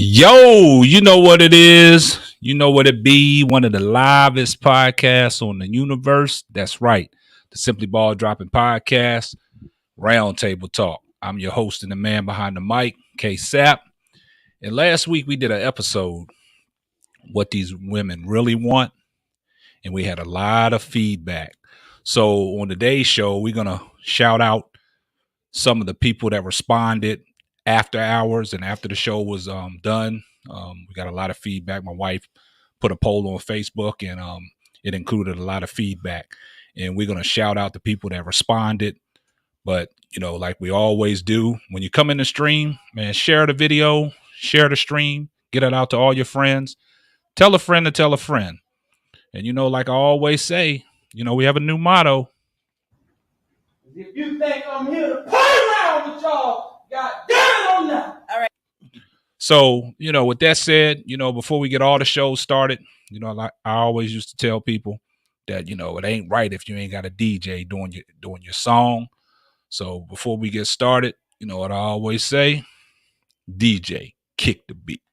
Yo, you know what it is. You know what it be. One of the livest podcasts on the universe. That's right. The Simply Ball Dropping Podcast, Roundtable Talk. I'm your host and the man behind the mic, K-Sap. And last week we did an episode, What These Women Really Want. And we had a lot of feedback. So on today's show, we're going to shout out some of the people that responded after hours and after the show was done. We got a lot of feedback. My wife put a poll on Facebook and it included a lot of feedback. And we're going to shout out the people that responded. But, you know, like we always do, when you come in the stream, man, share the video, share the stream, get it out to all your friends. Tell a friend to tell a friend. And, you know, like I always say, you know, we have a new motto. If you think I'm here to play around with y'all, God damn it, I'm not. All right. So, you know, with that said, you know, before we get all the shows started, you know, like I always used to tell people that, you know, it ain't right if you ain't got a DJ doing your song. So before we get started, you know what I always say? DJ, kick the beat.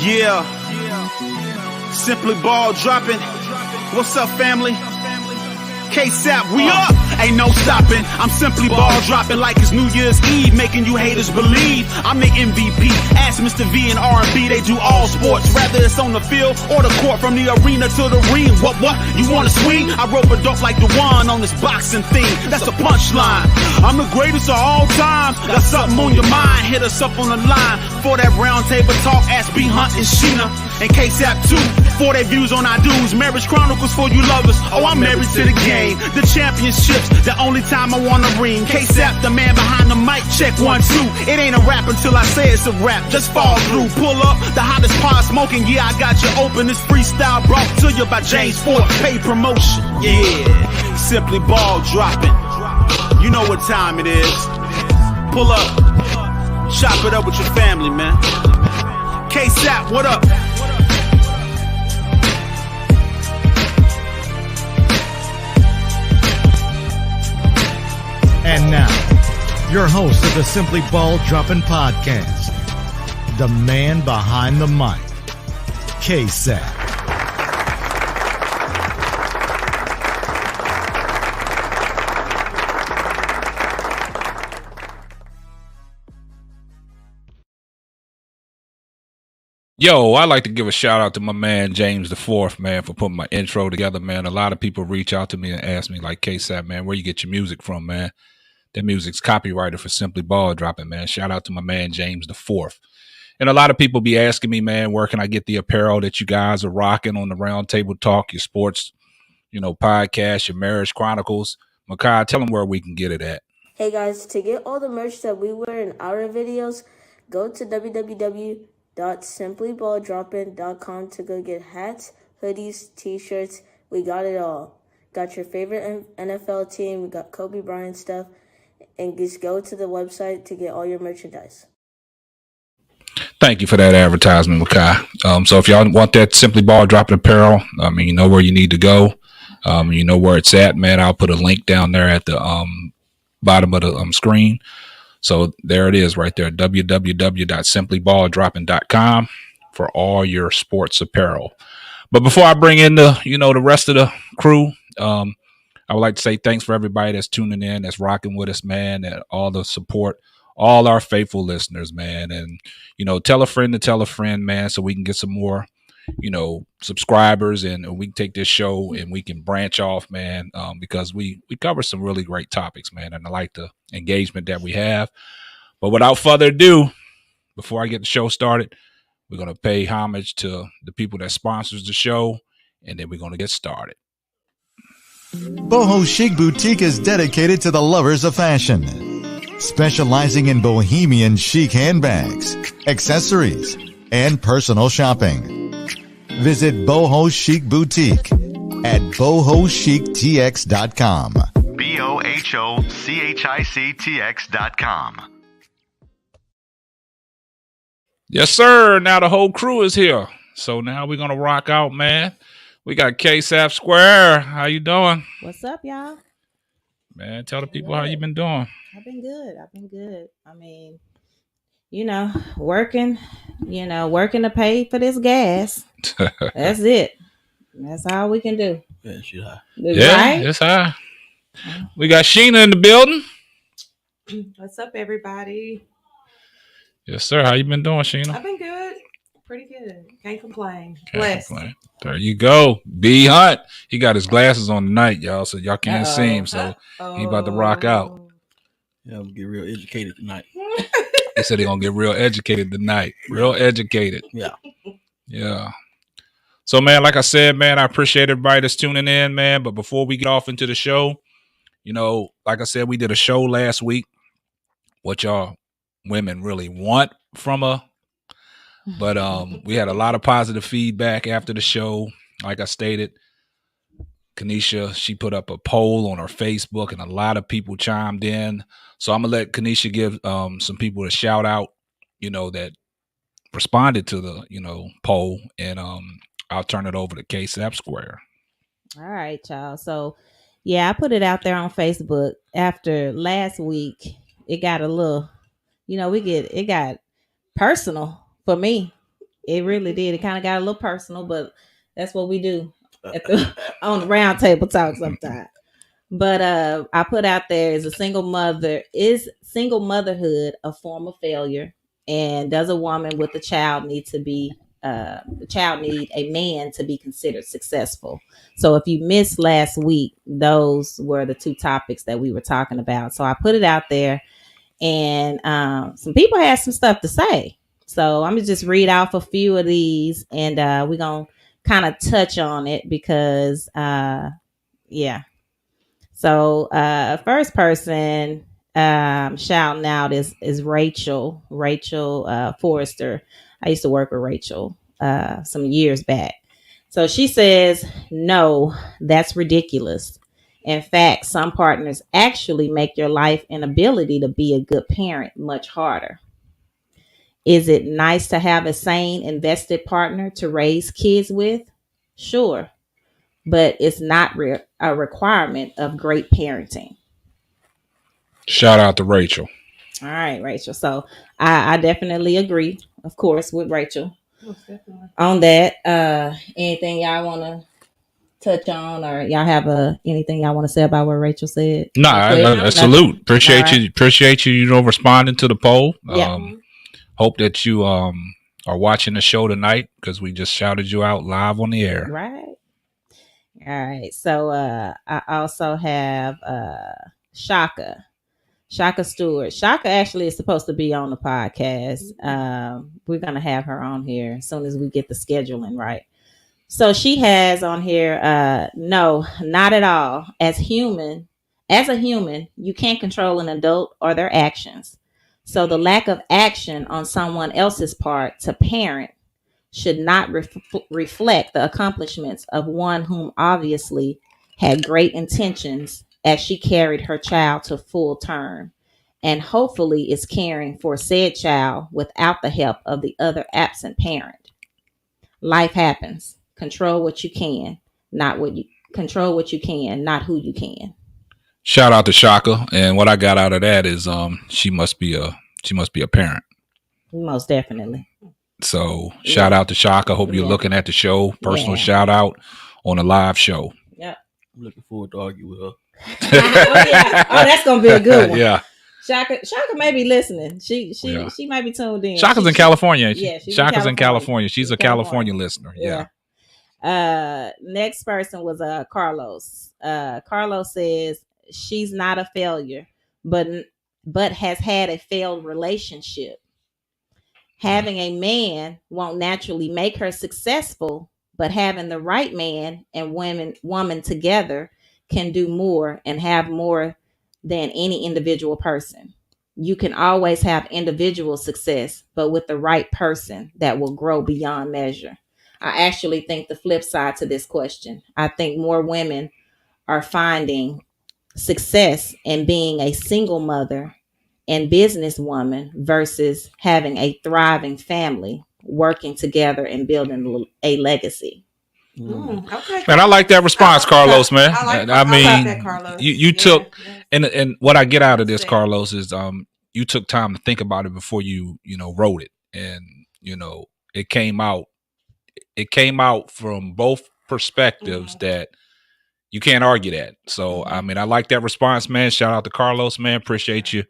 Yeah. Simply Ball Dropping. What's up, family? K-Sap, we up! Ain't no stopping. I'm simply ball dropping like it's New Year's Eve, making you haters believe I'm the MVP. Ask Mr. V and R&B, they do all sports, whether it's on the field or the court, from the arena to the ring. What? You wanna swing? I rope a dope like the one on this boxing thing. That's a punchline. I'm the greatest of all time. Got something on your mind? Hit us up on the line for that round table talk. Ask B Hunt and Sheena. And KSAP 2, for their views on our dudes. Marriage Chronicles for you lovers. Oh, I'm married to the game. The championships, the only time I wanna ring. KSAP, the man behind the mic, check 1, 2. It ain't a rap until I say it's a rap. Just fall through, pull up, the hottest pod smoking. Yeah, I got you open. This freestyle brought to you by James Ford. Pay promotion, yeah. Simply ball dropping. You know what time it is. Pull up, chop it up with your family, man. KSAP, what up? And now, your host of the Simply Ball Dropping Podcast, the man behind the mic, KSAP. Yo, I'd like to give a shout out to my man James the Fourth, man, for putting my intro together, man. A lot of people reach out to me and ask me, like, KSAP, man, where you get your music from, man? That music's copyrighted for Simply Ball Dropping, man. Shout out to my man James the Fourth. And a lot of people be asking me, man, where can I get the apparel that you guys are rocking on the Round Table Talk, your sports, podcast, your marriage chronicles? Makai, tell them where we can get it at. Hey guys, to get all the merch that we wear in our videos, go to www.simplyballdropping.com to go get hats, hoodies, t-shirts. We got it all. Got your favorite NFL team. We got Kobe Bryant stuff. And just go to the website to get all your merchandise. Thank you for that advertisement, Makai. So if y'all want that Simply Ball Dropping apparel, you know where you need to go. You know where it's at, man. I'll put a link down there at the bottom of the screen. So there it is right there, www.simplyballdropping.com for all your sports apparel. But before I bring in the rest of the crew, I would like to say thanks for everybody that's tuning in, that's rocking with us, man, and all the support, all our faithful listeners, man. And, tell a friend to tell a friend, man, so we can get some more, subscribers and we can take this show and we can branch off, man, because we cover some really great topics, man. And I like the engagement that we have. But without further ado, before I get the show started, we're going to pay homage to the people that sponsors the show, and then we're going to get started. Boho Chic Boutique is dedicated to the lovers of fashion, specializing in bohemian chic handbags, accessories, and personal shopping. Visit Boho Chic Boutique at bohochictx.com. BOHOCHICTX.com. Yes, sir. Now the whole crew is here. So now we're going to rock out, man. We got KSAP Square. How you doing? What's up, y'all? Man, tell the people how you been doing. I've been good. I mean, working to pay for this gas. That's it. That's all we can do. Yeah, she high. Yeah, it's high. We got Sheena in the building. What's up, everybody? Yes, sir. How you been doing, Sheena? I've been good. Pretty good. Can't complain. Can't Blessed. complain. There you go. B Hunt. He got his glasses on tonight, y'all, so y'all can't see him. So he about to rock out. Yeah, I'm gonna get real educated tonight. He said he gonna get real educated tonight. Real educated. Yeah. So, man, like I said, man, I appreciate everybody that's tuning in, man. But before we get off into the show, like I said, we did a show last week. What y'all women really want from a. But we had a lot of positive feedback after the show. Like I stated, Kanisha, she put up a poll on her Facebook and a lot of people chimed in. So I'm going to let Kanisha give some people a shout out, that responded to the, poll. And I'll turn it over to KSAP Square. All right, y'all. So, yeah, I put it out there on Facebook after last week. It got a little, it got personal. For me, it really did. It kind of got a little personal, but that's what we do on the round table talk sometimes. But I put out there, is single motherhood a form of failure? And does a woman with a child need a man to be considered successful? So if you missed last week, those were the two topics that we were talking about. So I put it out there, and some people had some stuff to say. So I'm gonna just read off a few of these, and we're gonna kind of touch on it because, yeah. So first person shouting out is Rachel. Rachel Forrester. I used to work with Rachel some years back. So she says, no, that's ridiculous. In fact, some partners actually make your life and ability to be a good parent much harder. Is it nice to have a sane, invested partner to raise kids with? Sure, but it's not a requirement of great parenting. Shout out to Rachel. All right, Rachel. So I definitely agree, of course, with Rachel on that. Anything y'all want to touch on, or y'all have anything y'all want to say about what Rachel said? Nah, salute. Appreciate you. Appreciate you. Responding to the poll. Yeah. Hope that you are watching the show tonight because we just shouted you out live on the air. Right. All right. So I also have Shaka Stewart. Shaka actually is supposed to be on the podcast. We're gonna have her on here as soon as we get the scheduling right. So she has on here, no, not at all. As a human, you can't control an adult or their actions. So the lack of action on someone else's part to parent should not reflect the accomplishments of one whom obviously had great intentions as she carried her child to full term and hopefully is caring for said child without the help of the other absent parent. Life happens. Control what you can, not who you can. Shout out to Shaka, and what I got out of that is she must be a parent. Most definitely. So shout out to Shaka. Hope you're looking at the show. Personal shout out on a live show. Yep. I'm looking forward to argue with her. Oh, that's gonna be a good one. Yeah. Shaka may be listening. She might be tuned in. Shaka's in California. Yeah, Shaka's in California. She's a California listener. Yeah. Next person was Carlos. Carlos says she's not a failure, but has had a failed relationship. Having a man won't naturally make her successful, but having the right man and woman together can do more and have more than any individual person. You can always have individual success, but with the right person that will grow beyond measure. I actually think the flip side to this question. I think more women are finding success in being a single mother and businesswoman versus having a thriving family, working together and building a legacy. Okay. Man, I like that response, Carlos. Man, I mean, that, Carlos. You took and what I get out of this, Carlos, is you took time to think about it before you wrote it, and it came out. It came out from both perspectives that you can't argue that. So I mean, I like that response, man. Shout out to Carlos, man. Appreciate you,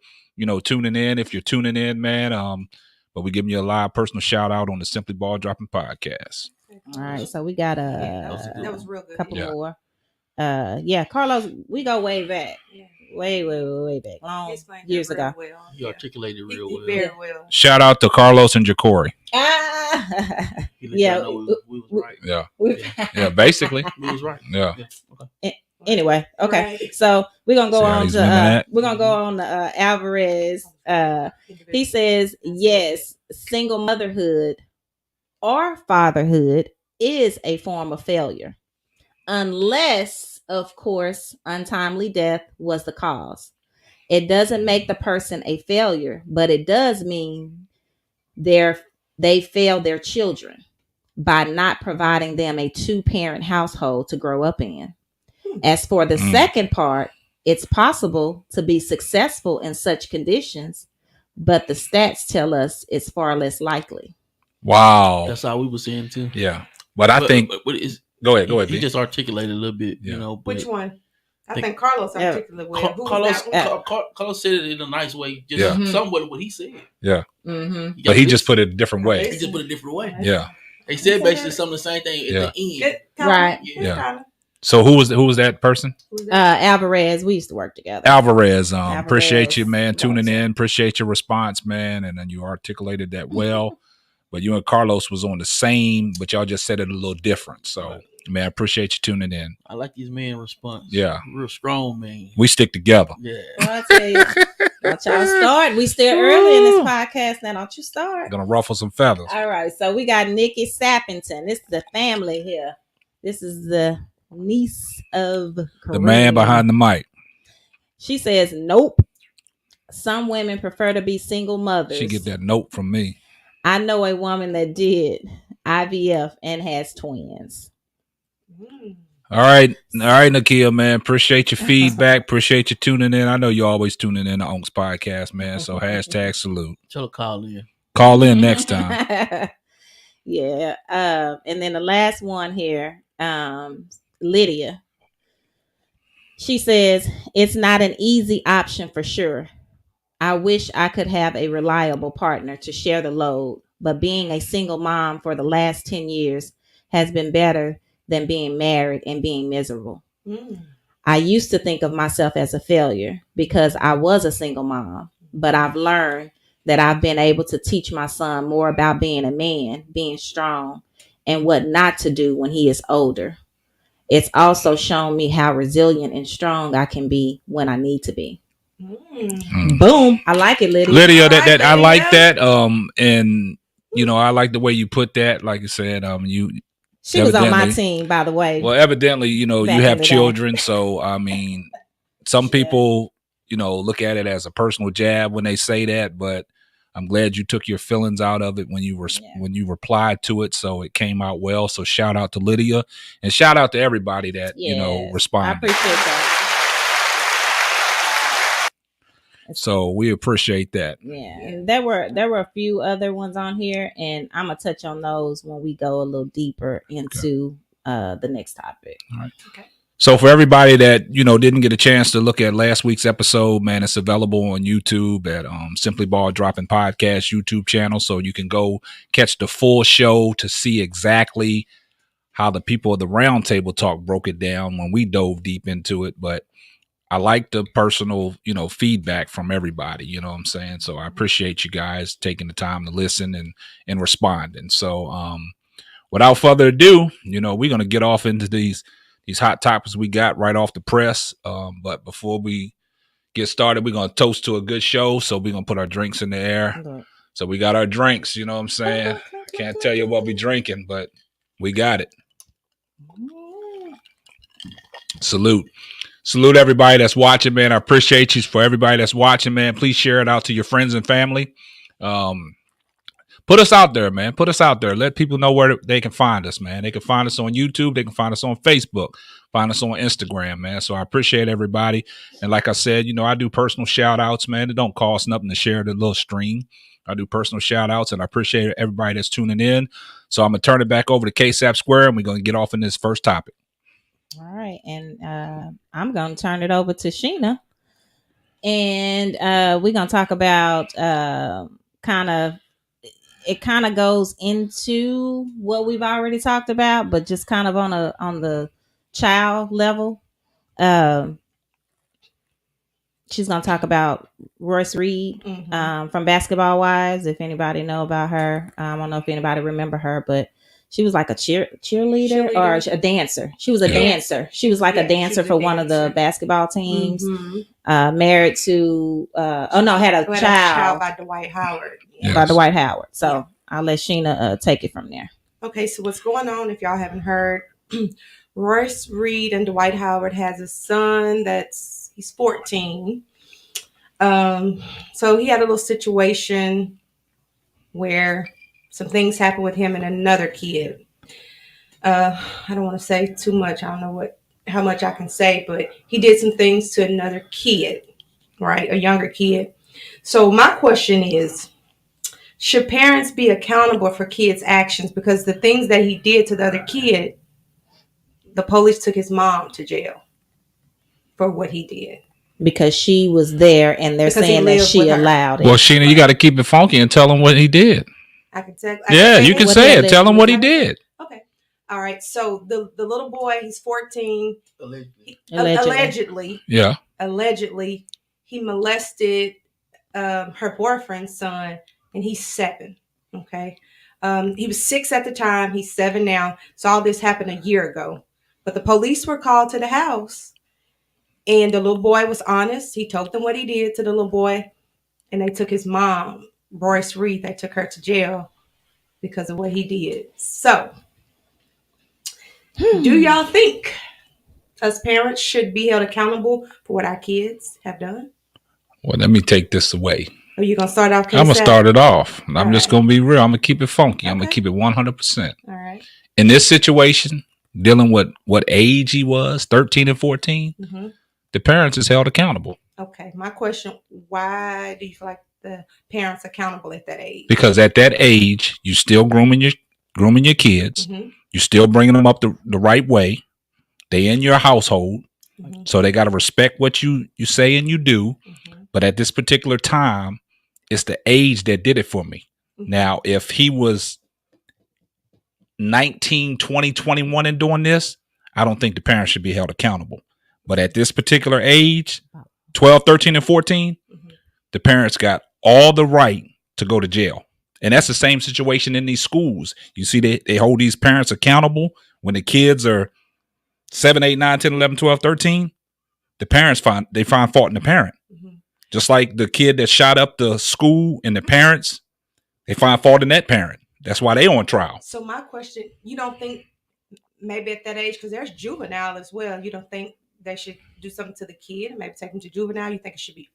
tuning in. If you're tuning in, man, but we giving you a live personal shout out on the Simply Ball Dropping podcast. All right, so we got that was real good. Couple more. Carlos, we go way back. Yeah. Way back. Long years ago. Well. You articulated real well. Very well. Shout out to Carlos and Ja'Cory. Yeah. We was right. Yeah, basically. We was right. Yeah. Okay. Anyway, okay. Right. So we're gonna go on to Alvarez. He says, yes, single motherhood or fatherhood is a form of failure. Unless, of course, untimely death was the cause. It doesn't make the person a failure, but it does mean they failed their children by not providing them a 2-parent household to grow up in. As for the second part, it's possible to be successful in such conditions, but the stats tell us it's far less likely. Wow. That's how we were saying too. Yeah. But I think go ahead. You just articulated a little bit, Which one? I think Carlos articulated well. Carlos said it in a nice way, just somewhat what he said. Yeah. Mm-hmm. But he just put it a different way. He just put it a different way. Yeah. He said basically some of the same thing at the end. Right. Yeah. So who was that person? Alvarez. We used to work together. Alvarez. Appreciate you, man, tuning in. Appreciate your response, man, and then you articulated that well. but you and Carlos was on the same, but y'all just said it a little different. So, man, I appreciate you tuning in. I like these men response. Yeah. Real strong man. We stick together. Yeah. Well, I tell you, don't y'all start. We still early in this podcast now. Don't you start. Gonna ruffle some feathers. All right. So we got Nikki Sappington. This is the family here. This is the niece of the man behind the mic. She says, nope. Some women prefer to be single mothers. She get that note from me. I know a woman that did IVF and has twins. All right, Nakia, man. Appreciate your feedback. Appreciate you tuning in. I know you're always tuning in to Onk's podcast, man. So hashtag salute. Tell her call in. Call in next time. Yeah. And then the last one here, Lydia. She says, it's not an easy option for sure. I wish I could have a reliable partner to share the load, but being a single mom for the last 10 years has been better than being married and being miserable. I used to think of myself as a failure because I was a single mom, but I've learned that I've been able to teach my son more about being a man, being strong, and what not to do when he is older. It's also shown me how resilient and strong I can be when I need to be. Boom. I like it, Lydia. Lydia, that I like that. And you know, I like the way you put that. Like you said, she was on my team, by the way. Well, evidently, you know, you have children, so I mean, some people, you know, look at it as a personal jab when they say that, but I'm glad you took your feelings out of it when you were when you replied to it, so it came out well. So shout out to Lydia and shout out to everybody that you know responded. I appreciate that. So we appreciate that. Yeah, and there were a few other ones on here, and I'm gonna touch on those when we go a little deeper into the next topic. All right. Okay. So for everybody that, you know, didn't get a chance to look at last week's episode, man, it's available on YouTube at Simply Ball Dropping Podcast YouTube channel. So you can go catch the full show to see exactly how the people of the Roundtable Talk broke it down when we dove deep into it. But I like the personal, you know, feedback from everybody, you know what I'm saying? So I appreciate you guys taking the time to listen and responding. So without further ado, you know, we're going to get off into these hot topics we got right off the press. But before we get started, we're going to toast to a good show. So we're going to put our drinks in the air. Okay. So we got our drinks, you know what I'm saying? Can't tell you what we're drinking, but we got it. Salute. Salute everybody that's watching, man. I appreciate you. For everybody that's watching, man, please share it out to your friends and family. Put us out there, man. Put us out there. Let people know where they can find us, man. They can find us on YouTube. They can find us on Facebook. Find us on Instagram, man. So I appreciate everybody. And like I said, you know, I do personal shout outs, man. It don't cost nothing to share the little stream. I do personal shout outs, and I appreciate everybody that's tuning in. So I'm going to turn it back over to KSAP Square, and we're going to get off in this first topic. All right. And I'm going to turn it over to Sheena. And we're going to talk about it kind of goes into what we've already talked about, but just kind of on the child level. She's going to talk about Royce Reed from Basketball Wives. If anybody know about her, I don't know if anybody remember her, but she was like a cheerleader or a dancer. She was a dancer. She was like a dancer for one of the basketball teams. Married to had a child by Dwight Howard. By Dwight Howard. So I'll let Sheena take it from there. Okay, so what's going on? If y'all haven't heard, Royce Reed and Dwight Howard has a son he's 14. So he had a little situation where some things happened with him and another kid. I don't want to say too much. I don't know how much I can say, but he did some things to another kid, right? A younger kid. So my question is, should parents be accountable for kids' actions? Because the things that he did to the other kid, the police took his mom to jail for what he did. Because she was there and they're saying that she allowed it. Well, Sheena, you got to keep it funky and tell him what he did. I can tell. You can say it. Tell him what he did. Okay. All right. So the little boy, he's 14. Allegedly. Yeah. Allegedly, he molested her boyfriend's son, and he's 7. Okay. He was 6 at the time. He's 7 now. So all this happened a year ago. But the police were called to the house. And the little boy was honest. He told them what he did to the little boy. And they took his mom, Royce Reed, they took her to jail because of what he did. So, do y'all think us parents should be held accountable for what our kids have done? Well, let me take this away. Are you going to start off? I'm going to start it off. I'm just going to be real. I'm going to keep it funky. Okay. I'm going to keep it 100%. All right. In this situation, dealing with what age he was, 13 and 14, the parents is held accountable. Okay. My question, why do you feel like the parents accountable at that age? Because at that age, you still grooming your kids. You still bringing them up the right way. They in your household. So they got to respect what you say and you do. But at this particular time, it's the age that did it for me. Now, if he was 19, 20, 21 and doing this, I don't think the parents should be held accountable. But at this particular age, 12, 13, and 14, the parents got all the right to go to jail. And that's the same situation in these schools. You see, they hold these parents accountable when the kids are 7, 8, 9, 10, 11, 12, 13. The parents find fault in the parent. Just like the kid that shot up the school and the parents, they find fault in that parent. That's why they on trial. So my question, you don't think maybe at that age, because there's juvenile as well, you don't think they should do something to the kid and maybe take them to juvenile? You think it should be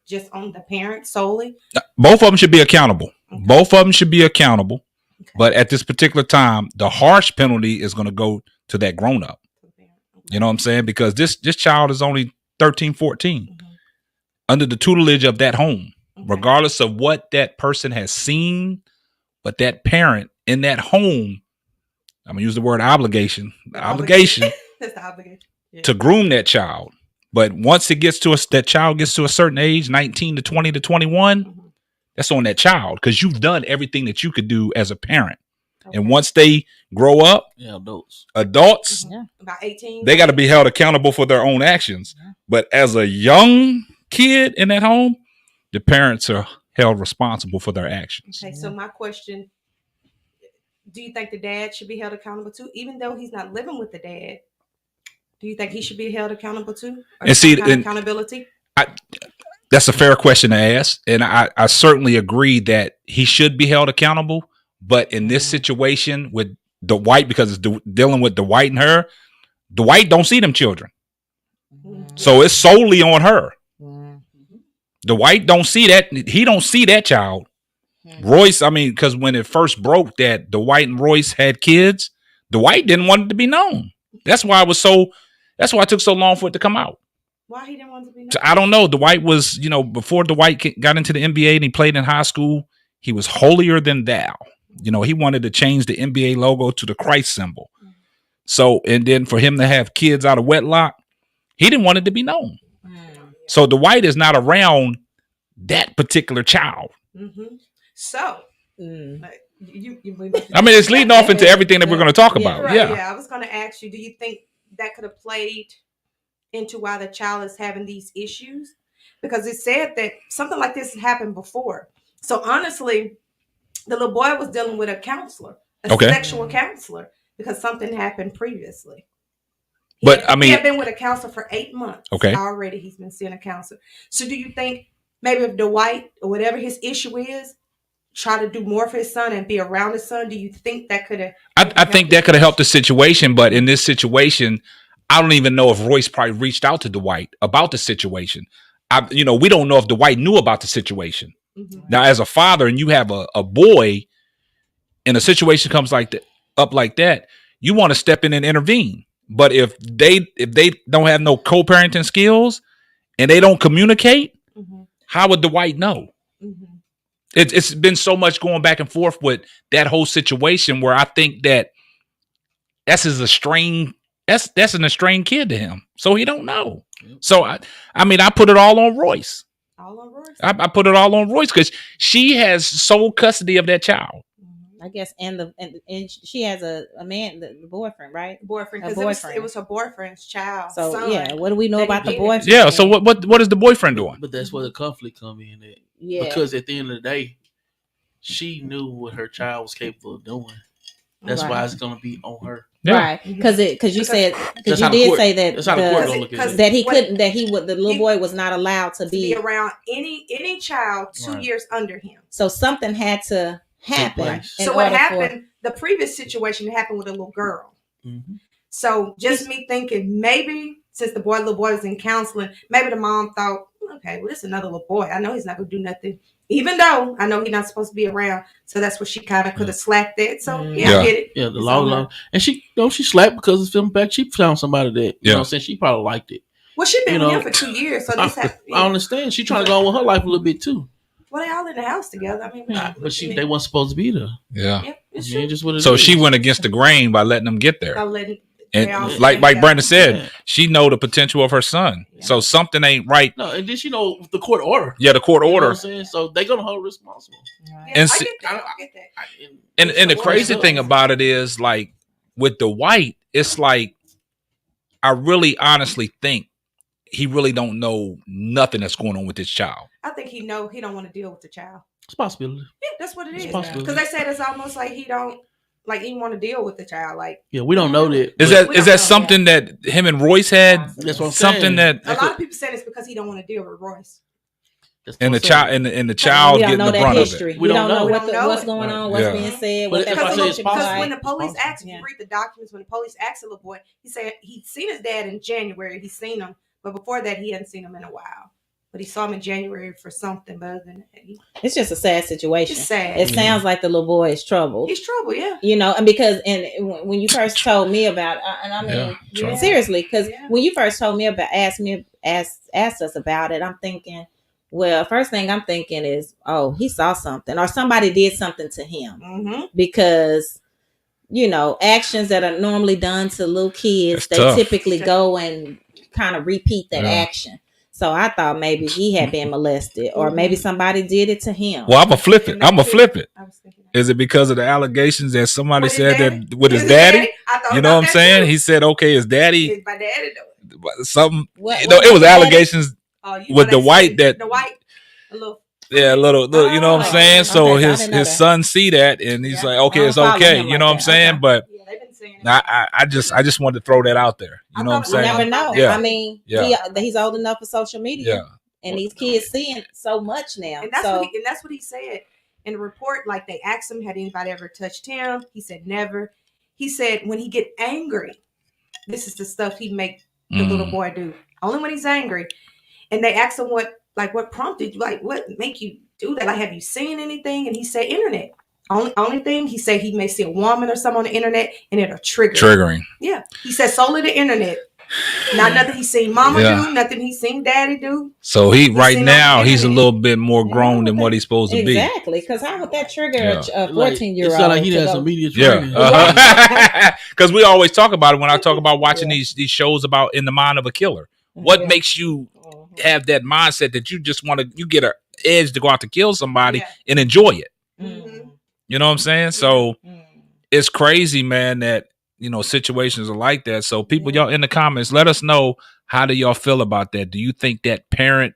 just on the parent solely? Both of them should be accountable. Okay. Both of them should be accountable. Okay. But at this particular time, the harsh penalty is going to go to that grown up. Okay. You know what I'm saying? Because this child is only 13, 14. Under the tutelage of that home, regardless of what that person has seen, but that parent in that home, I'm going to use the word obligation. That's the obligation. Yeah. To groom that child. But once it gets to that child gets to a certain age, 19 to 20 to 21, that's on that child because you've done everything that you could do as a parent. Okay. And once they grow up, adults, about 18, they got to be held accountable for their own actions. Yeah. But as a young kid in that home, the parents are held responsible for their actions. Okay, so my question, do you think the dad should be held accountable too? Even though he's not living with the dad, do you think he should be held accountable too? Or accountability? That's a fair question to ask. And I certainly agree that he should be held accountable. But in this situation with Dwight, because it's dealing with Dwight and her, Dwight don't see them children. So it's solely on her. Dwight don't see that. He don't see that child. Royce, because when it first broke that Dwight and Royce had kids, Dwight didn't want it to be known. That's why it took so long for it to come out. Why he didn't want it to be known? I don't know. Dwight was, before Dwight got into the NBA and he played in high school, he was holier than thou. He wanted to change the NBA logo to the Christ symbol. So, and then for him to have kids out of wedlock, he didn't want it to be known. So Dwight is not around that particular child. So, it's leading off into everything that we're going to talk about. Right, yeah. I was going to ask you, do you think that could have played into why the child is having these issues? Because it said that something like this happened before. So honestly, the little boy was dealing with a counselor, a sexual counselor, because something happened previously. He had been with a counselor for 8 months. Okay. Already he's been seeing a counselor. So do you think maybe if Dwight or whatever his issue is, try to do more for his son and be around his son, do you think that could have? I think that could have helped the situation. But in this situation, I don't even know if Royce probably reached out to Dwight about the situation. We don't know if Dwight knew about the situation. Now, as a father, and you have a boy, and a situation comes like that, you want to step in and intervene. But if they don't have no co-parenting skills and they don't communicate, how would Dwight know? It's been so much going back and forth with that whole situation where I think that's an estranged kid to him. So he don't know. So I put it all on Royce. All on Royce? I put it all on Royce because she has sole custody of that child. I guess, and she has a man, the boyfriend, right? Boyfriend, because it was her boyfriend's child. So son. Yeah, what do we know about the boyfriend? Yeah, so what is the boyfriend doing? But that's where the conflict come in. Yeah, because at the end of the day, she knew what her child was capable of doing. That's why it's gonna be on her. Yeah. Right, because you said That's you how the did court- say that that's how the court gonna look at it. that he couldn't the little boy was not allowed to be be around any child 2 years under him. So something had to happen. So what happened? The previous situation happened with a little girl. Mm-hmm. So just me thinking, maybe since the little boy was in counseling, maybe the mom thought, okay, well, this is another little boy. I know he's not gonna do nothing, even though I know he's not supposed to be around. So that's what she kind of could have slacked it. So I get it. Yeah, the law, and she slapped because of film back. She found somebody that you know, saying she probably liked it. Well, she been with him for 2 years, so this happened. I understand. She trying to go on with her life a little bit too. Well, they all in the house together. I mean, but they weren't supposed to be there. Yeah. Just what it so is. she went against the grain by letting them get there. And like Brenda said, she know the potential of her son. So something ain't right. No, and then she know the court order. Yeah, the court order. You know what I'm saying? So they're gonna hold her responsible. And and the crazy thing about it is, like, with the white, it's like, I really honestly think he really don't know nothing that's going on with this child. I think he don't want to deal with the child. It's a possibility. Yeah, that's what it is. Because they said it's almost like he don't even want to deal with the child. Like, yeah, we don't know that. Is that something that him and Royce had? That's what I'm something saying. that a lot of people said it's because he don't want to deal with Royce. And the child and the child getting the brunt of it. We don't know what's going on, what's being said. Because when the police asked, you read the documents. When the police asked the little boy, he said he'd seen his dad in January. He's seen him, but before that, he hadn't seen him in a while. But he saw him in January for something. But other than that, it's just a sad situation. It's sad. It sounds like the little boy is troubled. He's troubled, yeah. You know, and because when you first told me about, and I mean seriously, because when you first told me about, asked us about it, I'm thinking, well, first thing I'm thinking is, oh, he saw something, or somebody did something to him, because you know, actions that are normally done to little kids, they typically go and kind of repeat that action. So I thought maybe he had been molested, or maybe somebody did it to him. Well, I'm gonna flip it. Is it because of the allegations that somebody said that with his daddy? You know what I'm saying? He said, okay, his daddy. My daddy something. It was allegations with the white that. The white, a little. Yeah, a little, you know what I'm saying? So his son see that, and he's like, okay, it's okay. You know what I'm saying? But I just wanted to throw that out there. You know what I'm saying? You never know. Yeah. I mean, he's old enough for social media. Yeah. And these kids seeing so much now. And that's what he said in the report. Like, they asked him, had anybody ever touched him? He said never. He said when he get angry, this is the stuff he make the little boy do. Only when he's angry. And they asked him what prompted you, like, what make you do that? Like, have you seen anything? And he said internet. Only thing he said, he may see a woman or something on the internet and it'll triggering. Yeah. He said solely the internet. Not nothing he's seen mama do, nothing he's seen daddy do. So he's a little bit more grown than what he's supposed to be. Exactly. Because how would that trigger a 14-year-old? It sounds like he has some media training. Because we always talk about it when I talk about watching these shows about in the mind of a killer. What makes you have that mindset that you just want to, you get an edge to go out to kill somebody and enjoy it? Mm-hmm. You know what I'm saying? So it's crazy, man, that, you know, situations are like that. So people, y'all in the comments, let us know, how do y'all feel about that? Do you think that parent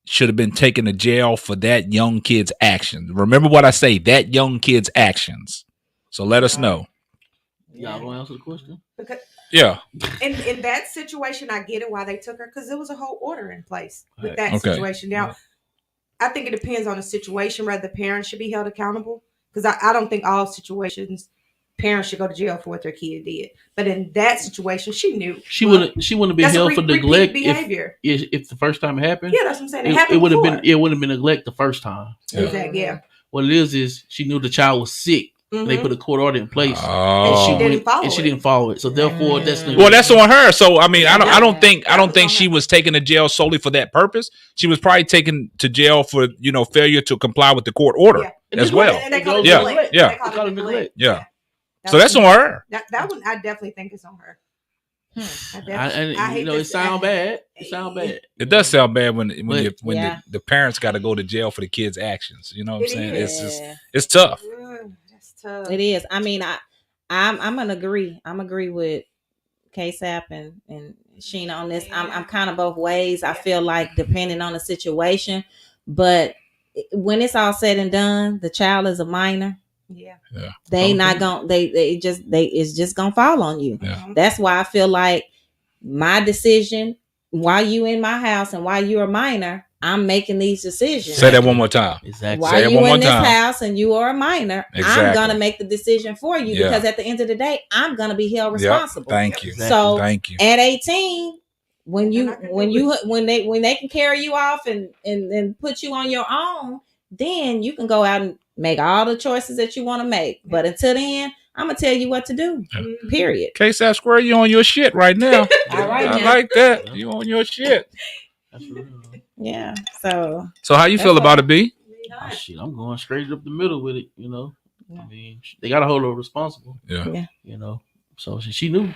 should have been taken to jail for that young kid's actions? Remember what I say, that young kid's actions. So let us know. Y'all want to answer the question? Yeah. In that situation, I get it why they took her, because there was a whole order in place with that situation. Now, I think it depends on the situation whether the parents should be held accountable, because I don't think all situations parents should go to jail for what their kid did. But in that situation, she knew she wouldn't have been held for neglect behavior. If the first time it happened. Yeah, that's what I'm saying. It would have been neglect the first time. Exactly. Yeah. What it is she knew the child was sick. Mm-hmm. They put a court order in place, and she didn't follow it. So therefore, that's on her. So I mean, I don't think she was taken to jail solely for that purpose. She was probably taken to jail for, you know, failure to comply with the court order as well. Yeah. So that's on her. That one, I definitely think it's on her. It sounds bad. It sounds bad. It does sound bad when the parents got to go to jail for the kids' actions. You know what I'm saying? It's tough. It is. I mean, I'm gonna agree. I'm agree with KSAP and Sheena on this. I'm kind of both ways. I feel like depending on the situation, but when it's all said and done, the child is a minor. Yeah. They not gonna it's just gonna fall on you. Yeah. That's why I feel like my decision while you in my house and while you're a minor, I'm making these decisions. Say that one more time. Exactly. While Say it you one more in this time. house and you are a minor, Exactly. I'm gonna make the decision for you because at the end of the day, I'm gonna be held responsible. Thank you. So thank you. At 18, when they can carry you off and put you on your own, then you can go out and make all the choices that you want to make. But until then, I'm gonna tell you what to do. Period. KSAP Square, you on your shit right now. All right, I now. like that. You on your shit. Yeah. So how you feel about it, B? Oh, shit, I'm going straight up the middle with it. I mean, they got to hold her responsible. Yeah. So she knew.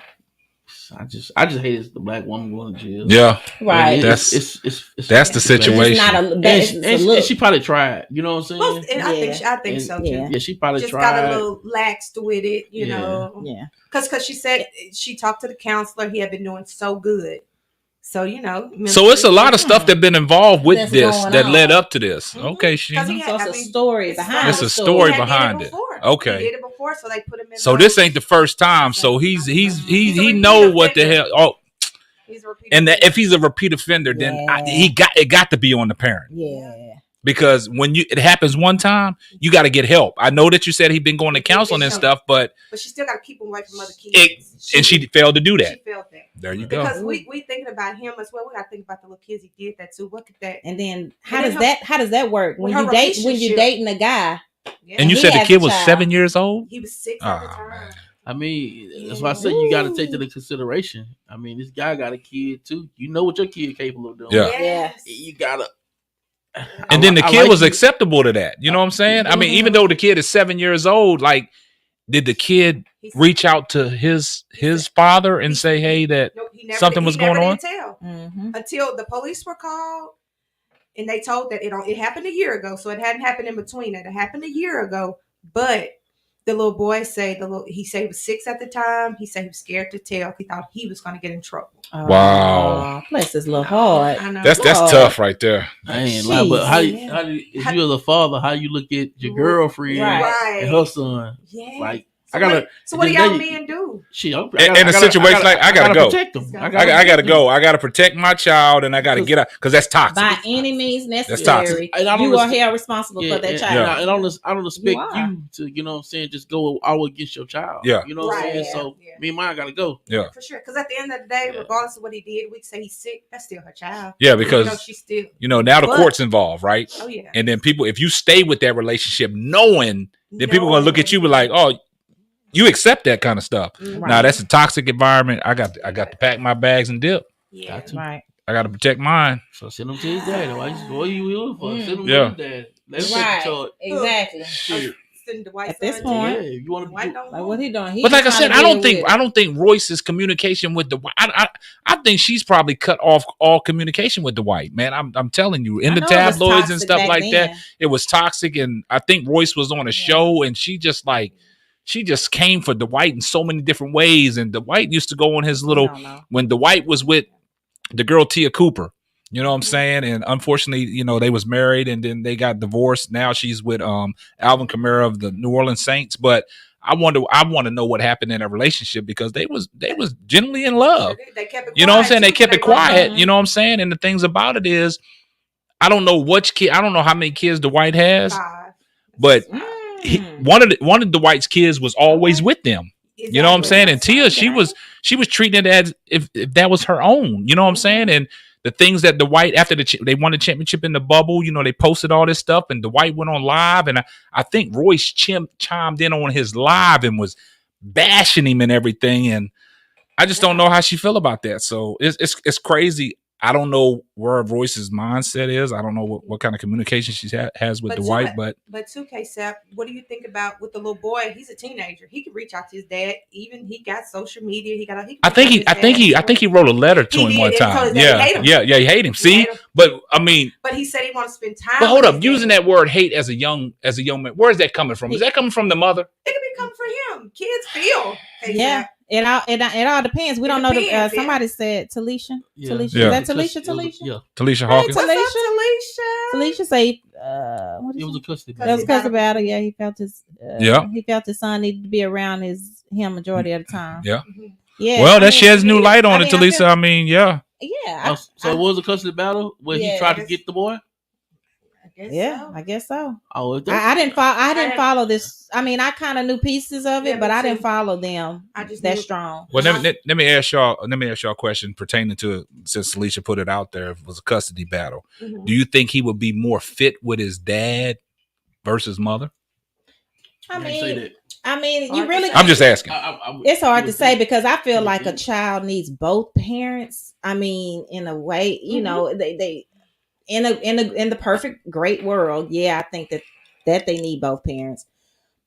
I just hated the black woman going to jail. Yeah. Right. That's the situation. And she probably tried. You know what I'm saying? Well, and I think so too. Yeah, she probably just tried. got a little laxed with it, you know. Yeah. Because she said she talked to the counselor. He had been doing so good. So, So it's a lot of stuff that been involved with That's this that on. led up to this. Mm-hmm. Okay, Sheena. So it's a story behind It's the a story He had behind did it. before. Okay. He did it before, so they put him in. So this ain't the first time. So he know what the hell. Oh, he's a repeat and offender. if he's a repeat offender, then it got to be on the parent. Yeah. Because when it happens one time, you got to get help. I know that you said he'd been going to counseling and stuff, but she still got to keep him away from other kids. She failed to do that. She failed that. There you go. Because we thinking about him as well. We got to think about the little kids he did that too. What could that? And then how does that work when you relationship. dating a guy? Yeah. And you said the kid was 7 years old? He was 6 at the time. Man. I mean, that's why I said you got to take that into consideration. I mean, this guy got a kid too. You know what your kid capable of doing. Yeah. Yes. You gotta. And then the kid was acceptable to that. You know what I'm saying? I mean, even though the kid is 7 years old, like, did the kid reach out to his father and say, hey, that something was going on? Until the police were called and they told that it happened a year ago. So it hadn't happened in between that. It happened a year ago. But the little boy he said he was 6 at the time. He said he was scared to tell. He thought he was going to get in trouble. Wow. Bless his little heart. I know. That's tough right there. I ain't lie, but how if you're the father, how you look at your girlfriend and her son? Yeah. Like, so what do y'all men do? In a situation like I gotta go. Protect them. I gotta go. I gotta protect my child, and I gotta get out because that's toxic. By any means necessary, toxic. you are held responsible for that child. And I don't expect you to, you know what I'm saying, just go all against your child. Yeah. You know what I'm saying? So me and mine gotta go. Yeah. For sure. Because at the end of the day, regardless of what he did, we say he's sick. That's still her child. Yeah, because she's still. Now the court's involved, right? Oh yeah. And then people, if you stay with that relationship, knowing that people are gonna look at you like, oh, you accept that kind of stuff. Mm-hmm. Now that's a toxic environment. I got to pack my bags and dip. Yeah. Right. I got to protect mine. So send them to his dad. What are you willing for? Send them to his dad. Let him take the charge. Exactly. Shit. At this point, you want to like what he doing? But like I said, I don't think Royce's communication with the I think she's probably cut off all communication with the white man. I'm telling you, in the tabloids and stuff like that, it was toxic. And I think Royce was on a show, and she just came for Dwight in so many different ways. And Dwight used to go on his little when Dwight was with the girl Tia Cooper. You know what I'm saying? And unfortunately, they was married and then they got divorced. Now she's with Alvin Kamara of the New Orleans Saints. But I want to know what happened in their relationship because they was genuinely in love. They kept it you know what I'm saying? quiet, They kept it too. quiet. You know what I'm saying? And the things about it is, I don't know how many kids Dwight has, 5. but one of Dwight's kids was always with them. You know what I'm saying? And Tia, she was treating it as if that was her own. You know what I'm saying? And the things that Dwight, after they won the championship in the bubble, they posted all this stuff, and Dwight went on live, and I think Royce chimed in on his live and was bashing him and everything, and I just don't know how she feel about that. So it's crazy. I don't know where Royce's mindset is. I don't know what kind of communication she has with Dwight, but 2K Sap, what do you think about with the little boy? He's a teenager. He could reach out to his dad. Even he got social media. I think he wrote a letter to him one time. He hate him. See, but I mean, but he said he wants to spend time. But hold up, using that word hate as a young man, where is that coming from? Is that coming from the mother? It could be coming from him. Kids feel. Yeah. It all depends. We don't know. Somebody said Talisha. Yeah. Talisha. Yeah. Is that Talisha? Talisha? Yeah. Talisha Hey, Hawkins. Talisha say, what It was a custody That was battle. custody battle. Yeah, he felt his son needed to be around him majority of the time. Yeah. Yeah. Well, that sheds new light on it, Talisha. I mean, yeah. Yeah. So it was a custody battle where he tried to get the boy. I guess so. Oh, I didn't follow this. I mean, I kind of knew pieces of it, but I didn't follow them. I just that strong. Well, let me ask y'all. Let me ask y'all a question pertaining to it, since Alicia put it out there. If it was a custody battle, do you think he would be more fit with his dad versus mother? I mean, you really. I'm just asking. It's hard to say because I feel like a child needs both parents. I mean, in a way, you know, they. In the perfect great world, I think that they need both parents.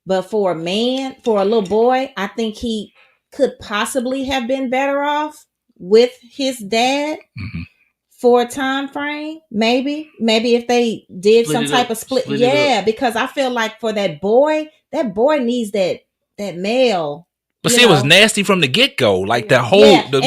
But for a little boy, I think he could possibly have been better off with his dad for a time frame. Maybe if they did some type of split. Because I feel like for that boy needs that male. But see, it was nasty from the get-go. Like the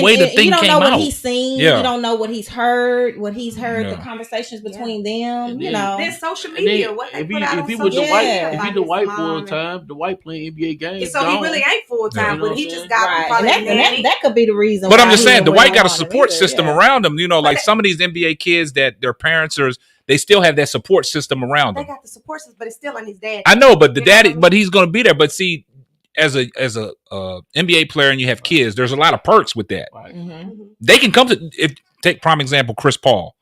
way the thing came out. You don't know what he's seen. You don't know what he's heard. The conversations between them. And you know. Then social media. If he was the white full time, the white playing NBA games. So he really ain't full time, but he just got that could be the reason. But I'm just saying, the white got a support system around them. You know, like some of these NBA kids that their parents are. They still have that support system around them. They got the support system, but it's still on his dad. I know, but the daddy, but he's going to be there. But see. As a NBA player and you have kids, there's a lot of perks with that. Right. They can come to take prime example Chris Paul.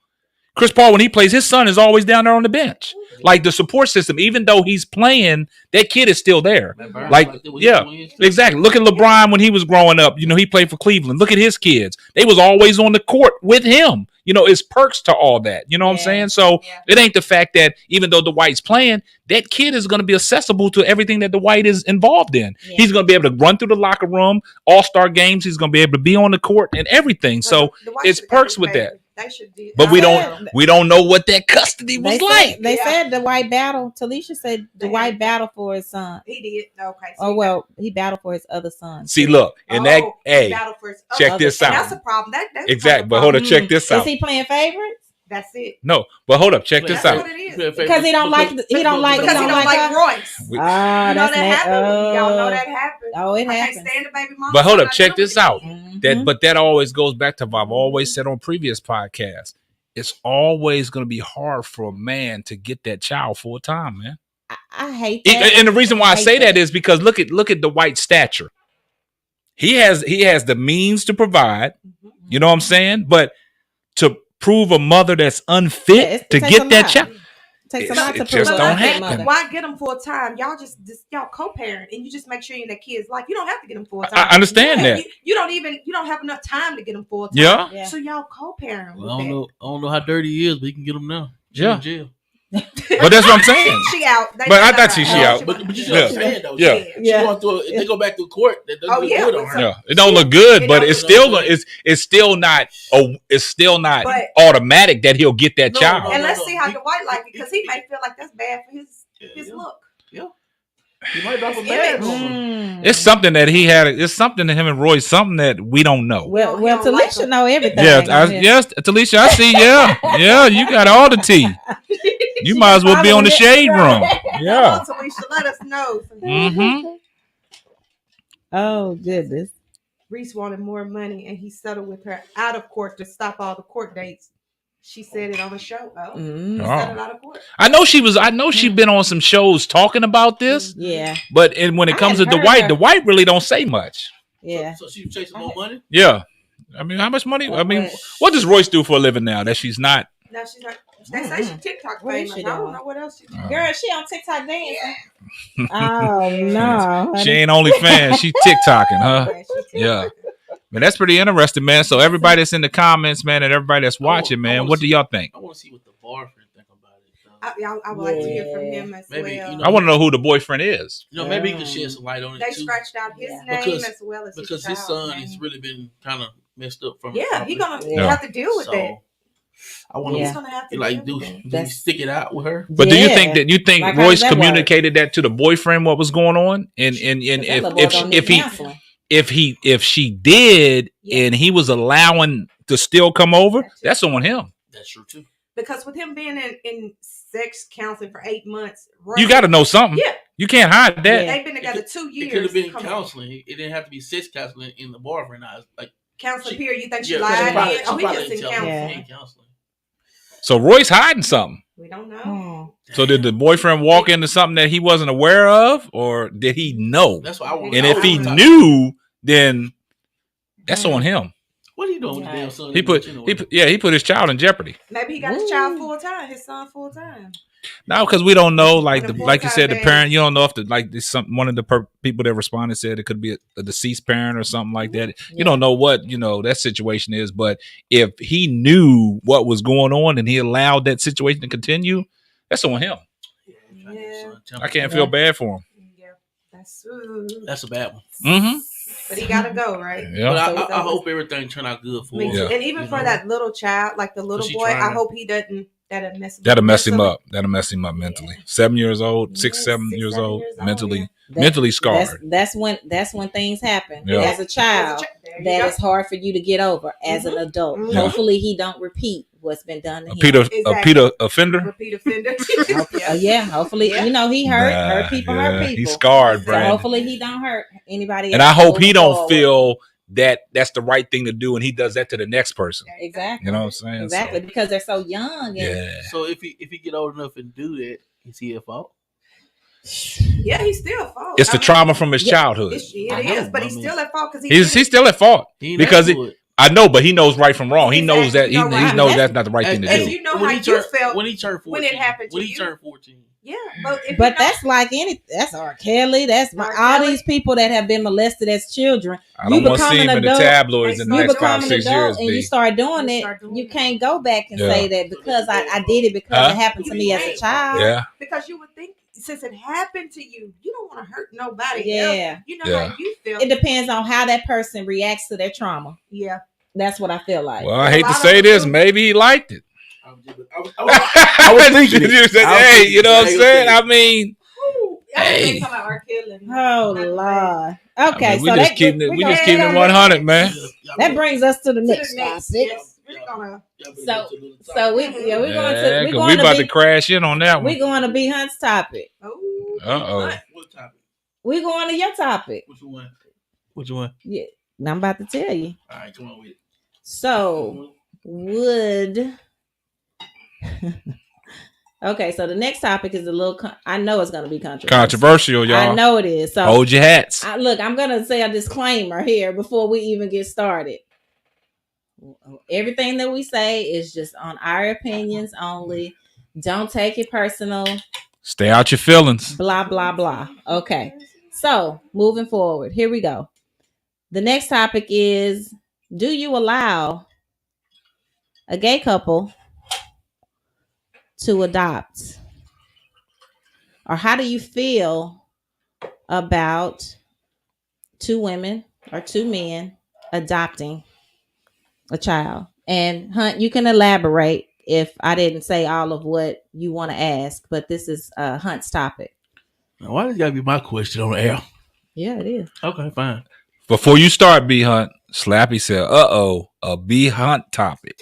Chris Paul, when he plays, his son is always down there on the bench. Like the support system, even though he's playing, that kid is still there. Exactly. Look at LeBron when he was growing up. You know, he played for Cleveland. Look at his kids; they was always on the court with him. You know, it's perks to all that. You know what I'm saying? So it ain't the fact that even though the white's playing, that kid is going to be accessible to everything that the white is involved in. Yeah. He's going to be able to run through the locker room, all-star games. He's going to be able to be on the court and everything. So it's perks with that. But we don't know what that custody was like. They said the white battle. Talisha said the white battled for his son. He did. Okay. So he battled for his other son. See, look, and check this out. That's a problem. That's exactly. But hold on, check this out. Is he playing favorites? That's it. No, but hold up, check this out. Because he don't like Royce. Y'all know that happened. Oh, it happened. I can't stand the baby mama. But hold up, check this out. That always goes back to what I've always said on previous podcasts. It's always going to be hard for a man to get that child full time, man. I hate that. And the reason why I say that is because look at the white stature. He has the means to provide. You know what I'm saying? But to prove a mother that's unfit to get that child. Takes a lot to just don't happen. Why get them full time? Y'all just y'all co-parent and you just make sure you're in that kid's life. You don't have to get them full time. I understand that. You don't have enough time to get them full time. Yeah. So y'all co-parent. Well, I don't know how dirty he is, but he can get them now. In jail. But that's what I'm saying. She out. But I thought she out. But you should understand though. She going through they go back to court. That doesn't look good on her. Yeah, it don't look good, but it's still not automatic that he'll get that child. And let's see how the white like it because he may feel like that's bad for his look. Yeah. He might drop a bag on him. It's something that he had. It's something to him and Roy. Something that we don't know. Well, Talisha know everything. Yes, Talisha, I see. Yeah, you got all the tea. You might as well be on the shade room. Yeah, Talisha, let us know. Oh goodness. Reese wanted more money, and he settled with her out of court to stop all the court dates. She said it on the show. Settled out of court. I know she's been on some shows talking about this. Yeah. But when it comes to the white really don't say much. Yeah. So she was chasing more money? Yeah. I mean, how much money? I mean, what does Royce do for a living now that she's not? No, she's not. They say she's TikTok famous. I don't know what else she doing. Girl, she on TikTok dancing. Oh no. She ain't OnlyFans. She TikToking, huh? Yeah. Man, that's pretty interesting, man. So everybody that's in the comments, man, and everybody that's watching, man, what do y'all think? I want to see what the boyfriend think about it. I would like to hear from him as well. I want to know who the boyfriend is. Maybe he can shed some light on it They too. scratched out his name as well as because his son has really been kind of messed up from. He's gonna have to deal with that. I want He's gonna have to do he stick it out with her? But do you think like Royce communicated that to the boyfriend what was going on? And if he if she did and he was allowing to still come over, that's on him. That's true too. Because with him being in sex counseling for 8 months, you got to know something. Yeah, you can't hide that. Yeah. They've been together 2 years. It could have been counseling. It didn't have to be sex counseling in the bar for now. Like counseling period. You think she lied? He just in counseling. So Roy's hiding something. We don't know. So did the boyfriend walk into something that he wasn't aware of, or did he know? That's what I want. And if he knew, then that's on him. What are you doing with the damn son? He put his child in jeopardy. Maybe he got his child full time, his son full time. No, because we don't know. Like you said, the parent. You don't know if one of the people that responded said it could be a deceased parent or something like that. Yeah. You don't know what that situation is. But if he knew what was going on and he allowed that situation to continue, that's on him. Yeah. I can't feel bad for him. Yeah, that's a bad one. Mm-hmm. But he gotta go, right? Yeah. But I hope everything turned out good for him. Yeah. And even for that little child, like the little boy, I hope he doesn't. That'll mess him up. That'll mess him up mentally. 7 years old, 7 years old, mentally scarred. That's when things happen. Yeah. As a child, that is hard for you to get over. As an adult, hopefully he don't repeat what's been done to him. A repeat offender. Hopefully he hurt people. Hurt people. He's scarred, Brandon. So hopefully he don't hurt anybody. And I hope he don't feel that that's the right thing to do, and he does that to the next person. Exactly. You know what I'm saying? Exactly, because they're so young. So if he get old enough and do that, is he at fault? Yeah, he's still at fault. It's the trauma from his childhood. It is, but he's still at fault because he's still at fault because I know, but he knows right from wrong. He knows that he knows that's not the right thing to do. You know how you felt when he turned 14. When it happened to you. When he turned 14. Yeah, but that's like that's R. Kelly. That's all these people that have been molested as children. I don't want to see him in the tabloids in the next 5-6 years. And you start doing it, you can't go back and say that because I did it because it happened to me as a child. Yeah, because you would think since it happened to you, you don't want to hurt nobody. Yeah, you know how you feel. It depends on how that person reacts to their trauma. Yeah, that's what I feel like. Well, I hate to say this, maybe he liked it. I was thinking, hey, you know what I'm saying? I mean, hey. Oh Lord. Okay, we just keeping it 100, man. That brings us to the next topic. So we about to crash in on that one. We're going to be Hunt's topic. What topic? We're going to your topic. Which one? Yeah, I'm about to tell you. All right, come on with it. So okay, so the next topic is a little. I know it's going to be controversial, y'all. I know it is. So hold your hats. Look, I'm going to say a disclaimer here before we even get started. Everything that we say is just on our opinions only. Don't take it personal. Stay out your feelings. Blah blah blah. Okay, so moving forward, here we go. The next topic is: do you allow a gay couple to adopt? Or how do you feel about 2 women or 2 men adopting a child? And Hunt, you can elaborate if I didn't say all of what you want to ask, but this is Hunt's topic. Now, why does it gotta be my question on the air? Yeah, it is. Okay, fine. Before you start, B Hunt, Slappy said, a B Hunt topic.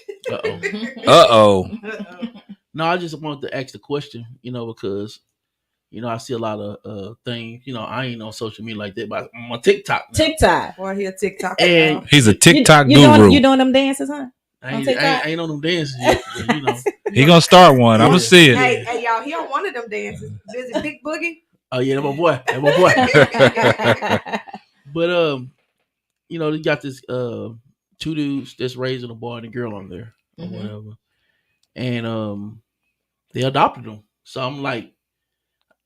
No, I just wanted to ask the question, because, I see a lot of things. I ain't on social media like that, but I'm on TikTok now. TikTok. Or he a TikTok. And he's a TikTok guru. You doing them dances, huh? I ain't on them dances yet, but, He gonna start one. I'm gonna see it. Hey, y'all, he on one of them dances. Visit Big Boogie. Oh, yeah, that's my boy. But, they got this 2 dudes that's raising a boy and a girl on there or whatever. And they adopted them. So I'm like,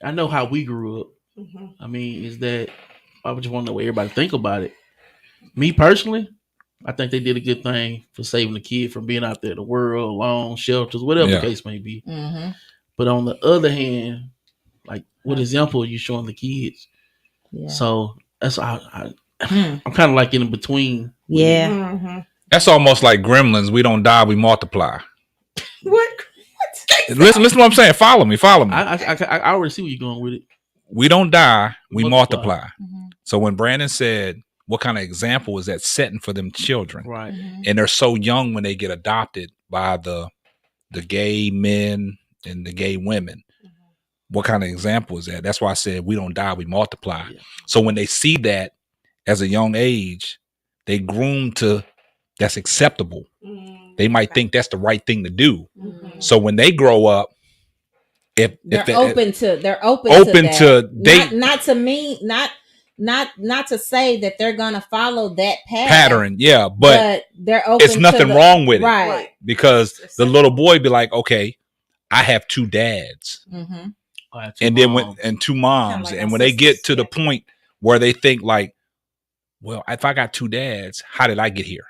I know how we grew up. I mean, is that I just want to know what everybody think about it. Me personally, I think they did a good thing for saving the kid from being out there in the world, alone, shelters, whatever the case may be. But on the other hand, like, what example are you showing the kids? Yeah. So that's I'm kind of like in between. Yeah. That's almost like Gremlins. We don't die, we multiply. What? Listen to what I'm saying. Follow me. I already see where you're going with it. We don't die, we multiply. So when Brandon said what kind of example is that setting for them children? Right. And they're so young when they get adopted by the gay men and the gay women. What kind of example is that? That's why I said we don't die, we multiply. Yeah. So when they see that as a young age, they groom to that's acceptable. They might think that's the right thing to do. So when they grow up, if they're they, open to open that. to they not to say that they're gonna follow that pattern, yeah, but they're open. It's nothing to wrong with it, right? Because the little boy be like, okay, I have two dads, and then two moms, like and my when they get sisters, to the point where they think like, well, if I got two dads, how did I get here?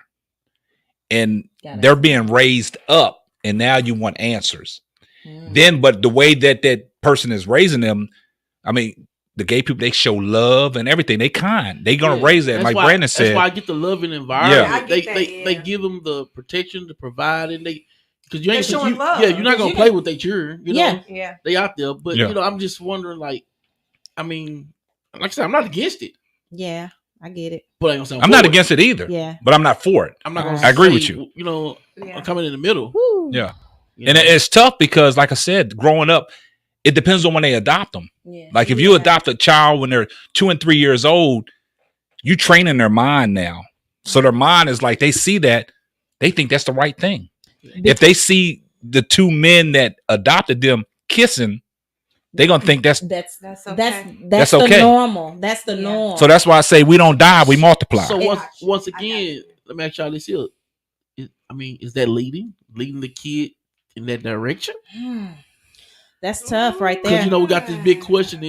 And they're being raised up, and now you want answers. Then, but the way that person is raising them, I mean, the gay people, they show love and everything. They kind. They gonna raise that, like Brandon said. That's why I get the loving environment. Yeah. They give them the protection to provide, and because you ain't They're showing love. Yeah, you're not gonna play with their children. You know, Yeah. they out there. But you know, I'm just wondering, like, I mean, like I said, I'm not against it. Yeah, I get it. But I'm not against it either. Yeah, but I'm not for it. I'm not gonna. I agree with you. You know, I'm coming in the middle. Woo. Yeah. And it's tough because, like I said, growing up, it depends on when they adopt them. Yeah. Like if you adopt a child when they're 2 and 3 years old, you training their mind now. So their mind is like, they see that, they think that's the right thing. If they see the two men that adopted them kissing, they're gonna think that's okay. That's the okay. normal. That's the norm. So that's why I say we don't die, we multiply. So once again, let me ask y'all this here. I mean, is that leading the kid in that direction? That's tough right there. Because, you know, we got this big question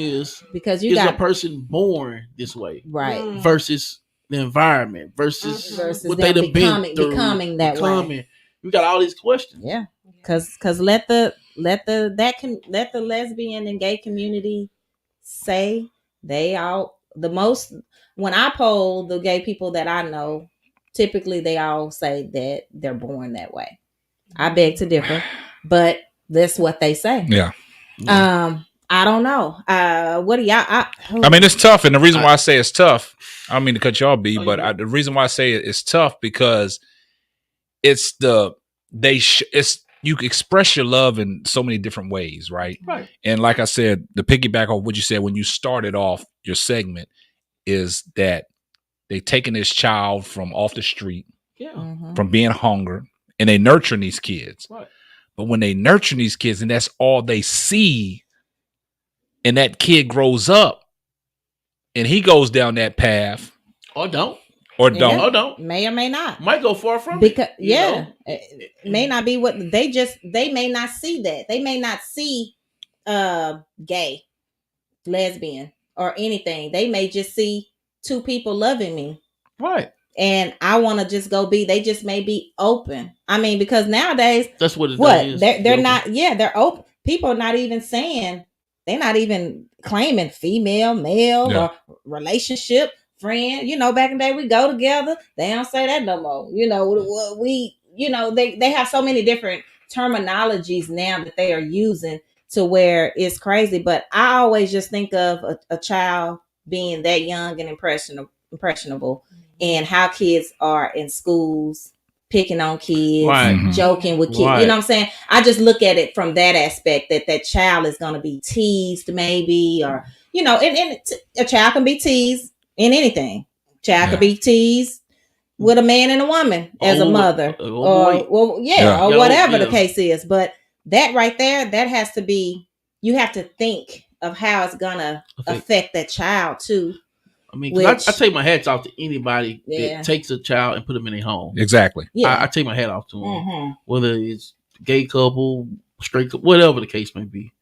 because is a person born this way? Right. Versus the environment, versus what they done been through. Becoming that way. We got all these questions. Yeah. Cause let the lesbian and gay community say when I poll the gay people that I know, typically they all say that they're born that way. I beg to differ, but that's what they say. Yeah. I don't know. What do y'all? I mean, it's tough, and the reason why I say it's tough, I don't mean to cut y'all B, but the reason why I say it's tough because it's you express your love in so many different ways, right? Right. And like I said, the piggyback off what you said when you started off your segment is that they taking this child from off the street, from being hungry, and they nurturing these kids. Right. But when they nurture these kids and that's all they see, and that kid grows up and he goes down that path. Or don't. May or may not. Might go far from because it. It may not be what they may not see that. They may not see gay, lesbian, or anything. They may just see two people loving me. Right. And I want to just go be. They just may be open. I mean, because nowadays that's what it is. They're not. Yeah, they're open. People are not even saying. They're not even claiming female, male, or relationship, friend. You know, back in the day we go together. They don't say that no more. You know, they have so many different terminologies now that they are using to where it's crazy. But I always just think of a child being that young and impressionable. And how kids are in schools, picking on kids, joking with kids. You know what I'm saying? I just look at it from that aspect that child is going to be teased maybe, or, you know, and a child can be teased in anything. Child can be teased with a man and a woman as a mother or whatever the case is. But that right there, that has to be, you have to think of how it's going to affect that child too. I mean, I take my hats off to anybody that takes a child and put them in a home. Exactly. Yeah. I take my hat off to them, whether it's gay couple, straight couple, whatever the case may be.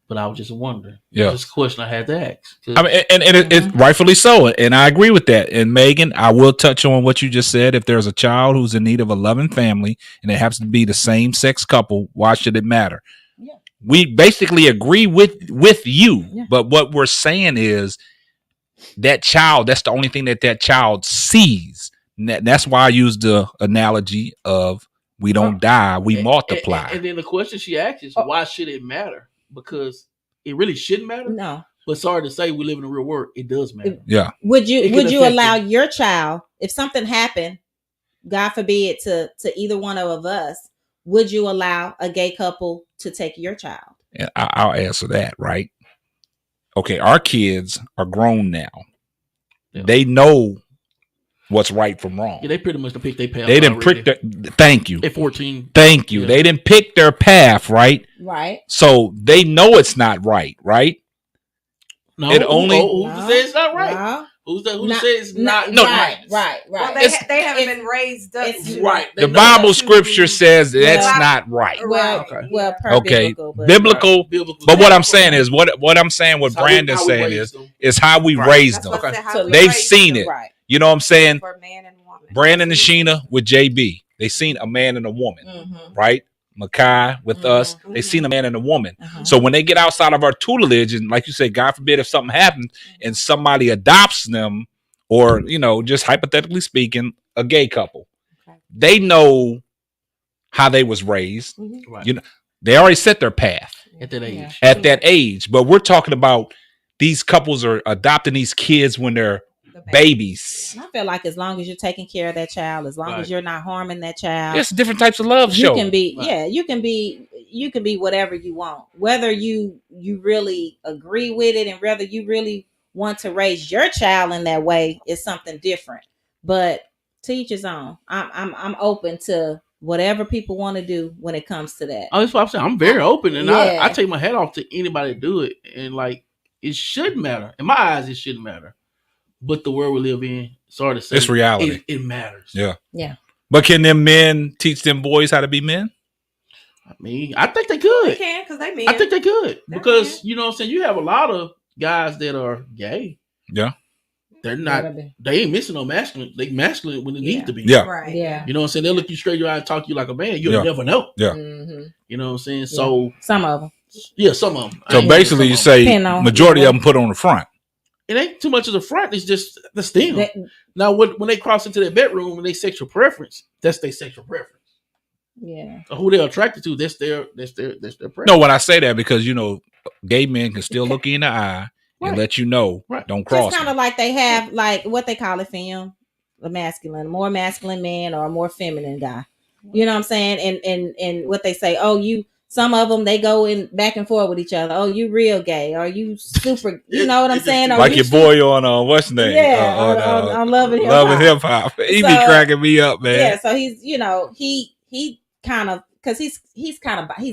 But I was just wondering. Yeah. It's a question I had to ask. I mean, and it's rightfully so. And I agree with that. And Megan, I will touch on what you just said. If there's a child who's in need of a loving family and it happens to be the same sex couple, why should it matter? Yeah. We basically agree with you. Yeah. But what we're saying is, that child, that's the only thing that child sees. That's why I use the analogy of we don't die, we multiply. And then the question she asked is, why should it matter? Because it really shouldn't matter. No. But sorry to say, we live in the real world. It does matter. Yeah. Would It you can affect allow them. your child, if something happened, God forbid, to either one of us, would you allow a gay couple to take your child? And I'll answer that, right? Okay, our kids are grown now. Yeah. They know what's right from wrong. Yeah, they pretty much pick their path. They didn't already. pick their. Thank you. At 14. Thank you. Yeah. They didn't pick their path, right? Right. So they know it's not right, right? No, It only- who says it's not right? No. Who says Not- it's not No, right. Well, It's- they haven't been raised up it's- to right. The They know Bible that. scripture says that's Well, not right. Well, Okay. well, per Okay, but- biblical. Biblical. But what I'm saying is, what I'm saying, what It's how we- Brandon's how we saying raised them. is how we Right. raised That's them. what I Okay. said, how So we They've raised seen them it. Right. You know what I'm saying? for man and woman. Brandon and Sheena with JB, they seen a man and a woman, Mhm. right? Makai with us, they seen a man and a woman. So when they get outside of our tutelage, and like you said, God forbid if something happens and somebody adopts them, or just hypothetically speaking, a gay couple, Okay. they know how they was raised. Right. You know, they already set their path At that age. Yeah. at that age. But we're talking about these couples are adopting these kids when they're The baby. babies. I feel like as long as you're taking care of that child, as long Right. as you're not harming that child, It's different types of love you shows. can be Right. you can be whatever you want, whether you really agree with it and whether you really want to raise your child in that way is something different. But to each his own. I'm open to whatever people want to do when it comes to that. Oh, that's what I'm saying. I'm very open, and Yeah. I take my hat off to anybody that do it. And like, it should matter. In my eyes, it shouldn't matter. But the world we live in, sorry to say, It's reality. It matters. Yeah. Yeah. But can them men teach them boys how to be men? I mean, I think they They could. can because they mean. I think they could They because can. you know what I'm saying. You have a lot of guys that are gay. Yeah. They're not. They ain't missing no masculine. They masculine when it Yeah. needs to be. Yeah. Right. Yeah. You know what I'm saying? They'll look you straight in your eye and talk to you like a man. You'll Yeah. never know. Yeah. Mhm. You know what I'm saying? So Some of them. yeah, some of them. So basically, you say Depend on- majority of them put on the front. it ain't too much of the front. It's just the stem. That- Now, when they cross into their bedroom and they sexual preference, that's their sexual preference. yeah. Or who they're attracted to, that's their preference. No, when I say that because gay men can still look you in the eye and Right. let you know, Right. don't cross. Just kind me. of like they have like what they call it, film, a more masculine man or a more feminine guy. You know what I'm saying? And what they say, some of them they go in back and forth with each other. Oh, you real gay? Or you super? You know what I'm saying? Or Like you your boy on what's his name? Yeah, on Love and Hip Love and Hop. Hip Hop. He So, be cracking me up, man. Yeah, so he's he kind of because he's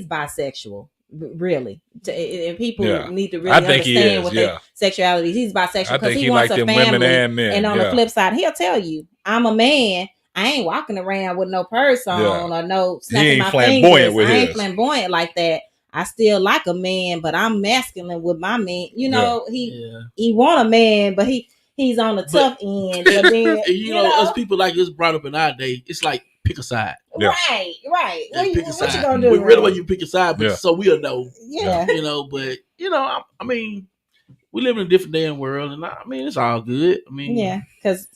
bisexual, really. And people Yeah. need to really I think he understand is, what yeah. their sexuality is. He's bisexual I because think he he wants like a them family. women and men. And on the yeah. flip side, he'll tell you, I'm a man. I ain't walking around with no purse on Yeah. or no He snapping ain't my flamboyant fingers. with I ain't his. flamboyant like that. I still like a man, but I'm masculine with my man. You know, he want a man, but he's on the tough end. But then, you know, us people like this brought up in our day, it's like pick a side. Yeah. Right. And pick a What side. you gonna do? We really want you to pick a side, but Yeah. so we'll know. Yeah. You know, but you know, I mean, we live in a different damn world, and I mean, it's all good. I mean, Yeah, because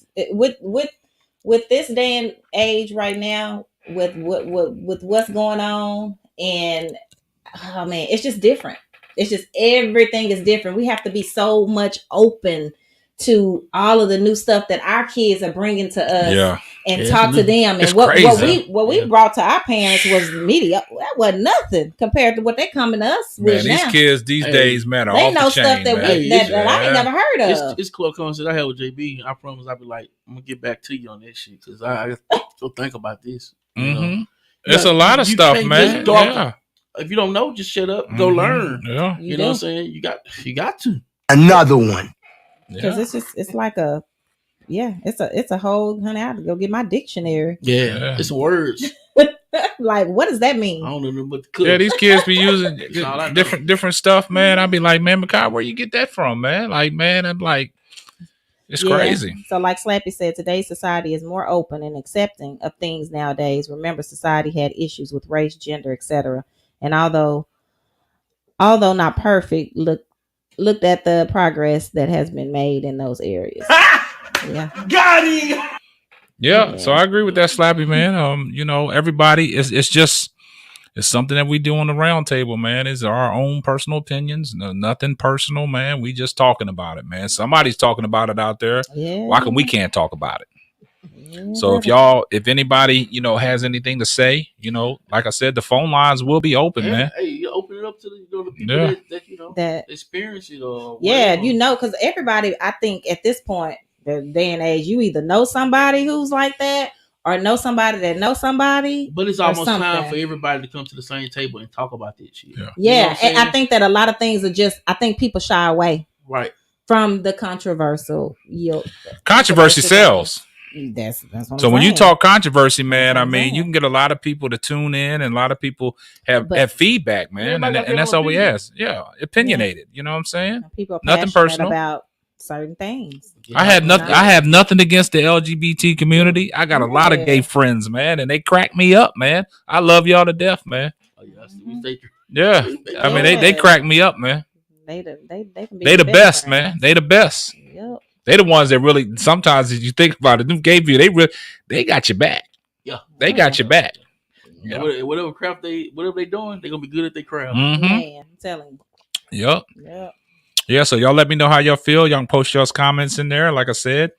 with this day and age right now, with what's going on, and oh man, it's just different. It's just everything is different. We have to be so much open to all of the new stuff that our kids are bringing to us. Yeah. And Yeah, talk to them. it's And what crazy. we Yeah. brought to our parents was media. That wasn't nothing compared to what they coming to us Man, with these now. kids these Hey, days, man, are They off know the stuff chain, that man. Hey, that I ain't never heard of. it's close conversation I had with JB. I promise I'll be like, I'm gonna get back to you on that shit because I still think about this. You know? Mhm. It's Yeah, a lot of you stuff, can't man. just talk. Yeah. If you don't know, just shut up, go Mhm. learn. Yeah. You know what I'm saying? You got to. Another one. Because it's like a it's a whole honey. I have to go get my dictionary. Yeah. It's words. Like, what does that mean? I don't know what the Yeah, these kids be using That's all I know. different stuff, man. I'd be like, man, Makai, where you get that from, man? Like, man, I'm like, it's Yeah. crazy. So, like Slappy said, today's society is more open and accepting of things nowadays. Remember, society had issues with race, gender, etc. And although not perfect, looked at the progress that has been made in those areas. Yeah. Got him. Yeah, so I agree with that, Slappy, man. Everybody it's It's something that we do on the round table, man. It's our own personal opinions. No, nothing personal, man. We just talking about it, man. Somebody's talking about it out there. Yeah. Why can we can't talk about it? Yeah, So if anybody, has anything to say, like I said, the phone lines will be open, man. Hey, you open it up to the people that experience it or whatever. Because everybody, I think at this point, the day and age, you either know somebody who's like that or know somebody that knows somebody. But it's almost time for everybody to come to the same table and talk about this shit. Yeah. And I think that a lot of things are I think people shy away from the controversial. Controversy sells. That's what so when you talk controversy, man, I mean, you can get a lot of people to tune in, and a lot of people have feedback, man, and that's all we ask. Yeah, opinionated. You know what I'm saying? People nothing personal about certain things. I have nothing against the LGBT community. I got a lot of gay friends, man, and they crack me up, man. I love y'all to death, man. Yeah, I mean they crack me up, man. They the best, man. They the best. Yep. They the ones that really, sometimes if you think about it, them gay people, they got your back. Yeah. They got your back. Yeah. Whatever they doing, they're gonna be good at their craft. Mm-hmm. Man, I'm telling you. Yep. Yeah, so y'all let me know how y'all feel. Y'all can post y'all's comments in there. Like I said,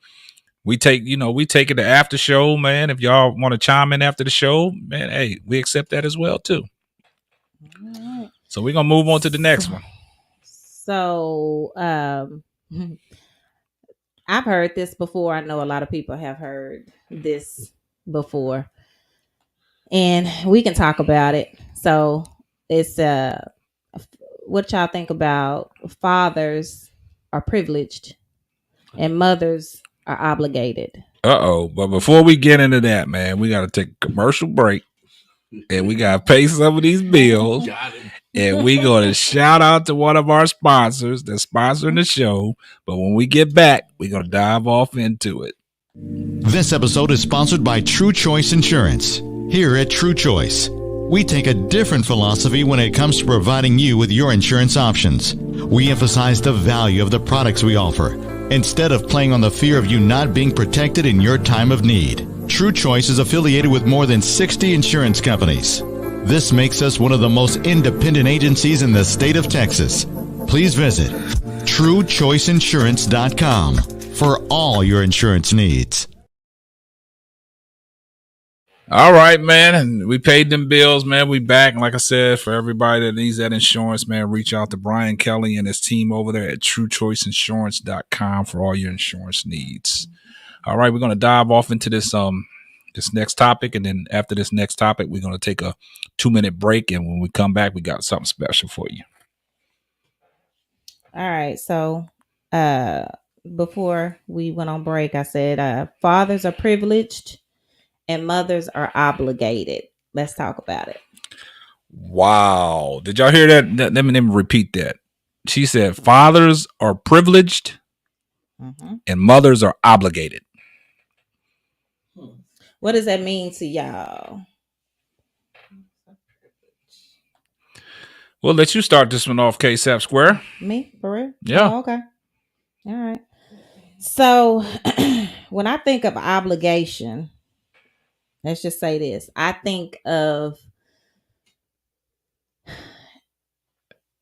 we take it to after show, man. If y'all want to chime in after the show, man, hey, we accept that as well too. Right. So we're gonna move on to the next one. So I've heard this before. I know a lot of people have heard this before, and we can talk about it. So it's what y'all think about fathers are privileged and mothers are obligated. But before we get into that, man, we got to take a commercial break, and we got to pay some of these bills. And we going to shout out to one of our sponsors that's sponsoring the show. But when we get back, we're going to dive off into it. This episode is sponsored by True Choice Insurance. Here at True Choice, we take a different philosophy when it comes to providing you with your insurance options. We emphasize the value of the products we offer, instead of playing on the fear of you not being protected in your time of need. True Choice is affiliated with more than 60 insurance companies. This makes us one of the most independent agencies in the state of Texas. Please visit TrueChoiceInsurance.com for all your insurance needs. All right, man. And we paid them bills, man. We back. Like I said, for everybody that needs that insurance, man, reach out to Brian Kelly and his team over there at TrueChoiceInsurance.com for all your insurance needs. All right, we're going to dive off into this next topic, and then after this next topic, we're going to take a 2-minute break, and when we come back, we got something special for you. All right, so before we went on break, I said fathers are privileged and mothers are obligated. Let's talk about it. Wow, did y'all hear that? Let me repeat that. She said fathers are privileged and mothers are obligated. What does that mean to y'all? We'll let you start this one off, KSAP Square. Me? For real? Yeah. Oh, okay. All right. So when I think of obligation, let's just say this. I think of,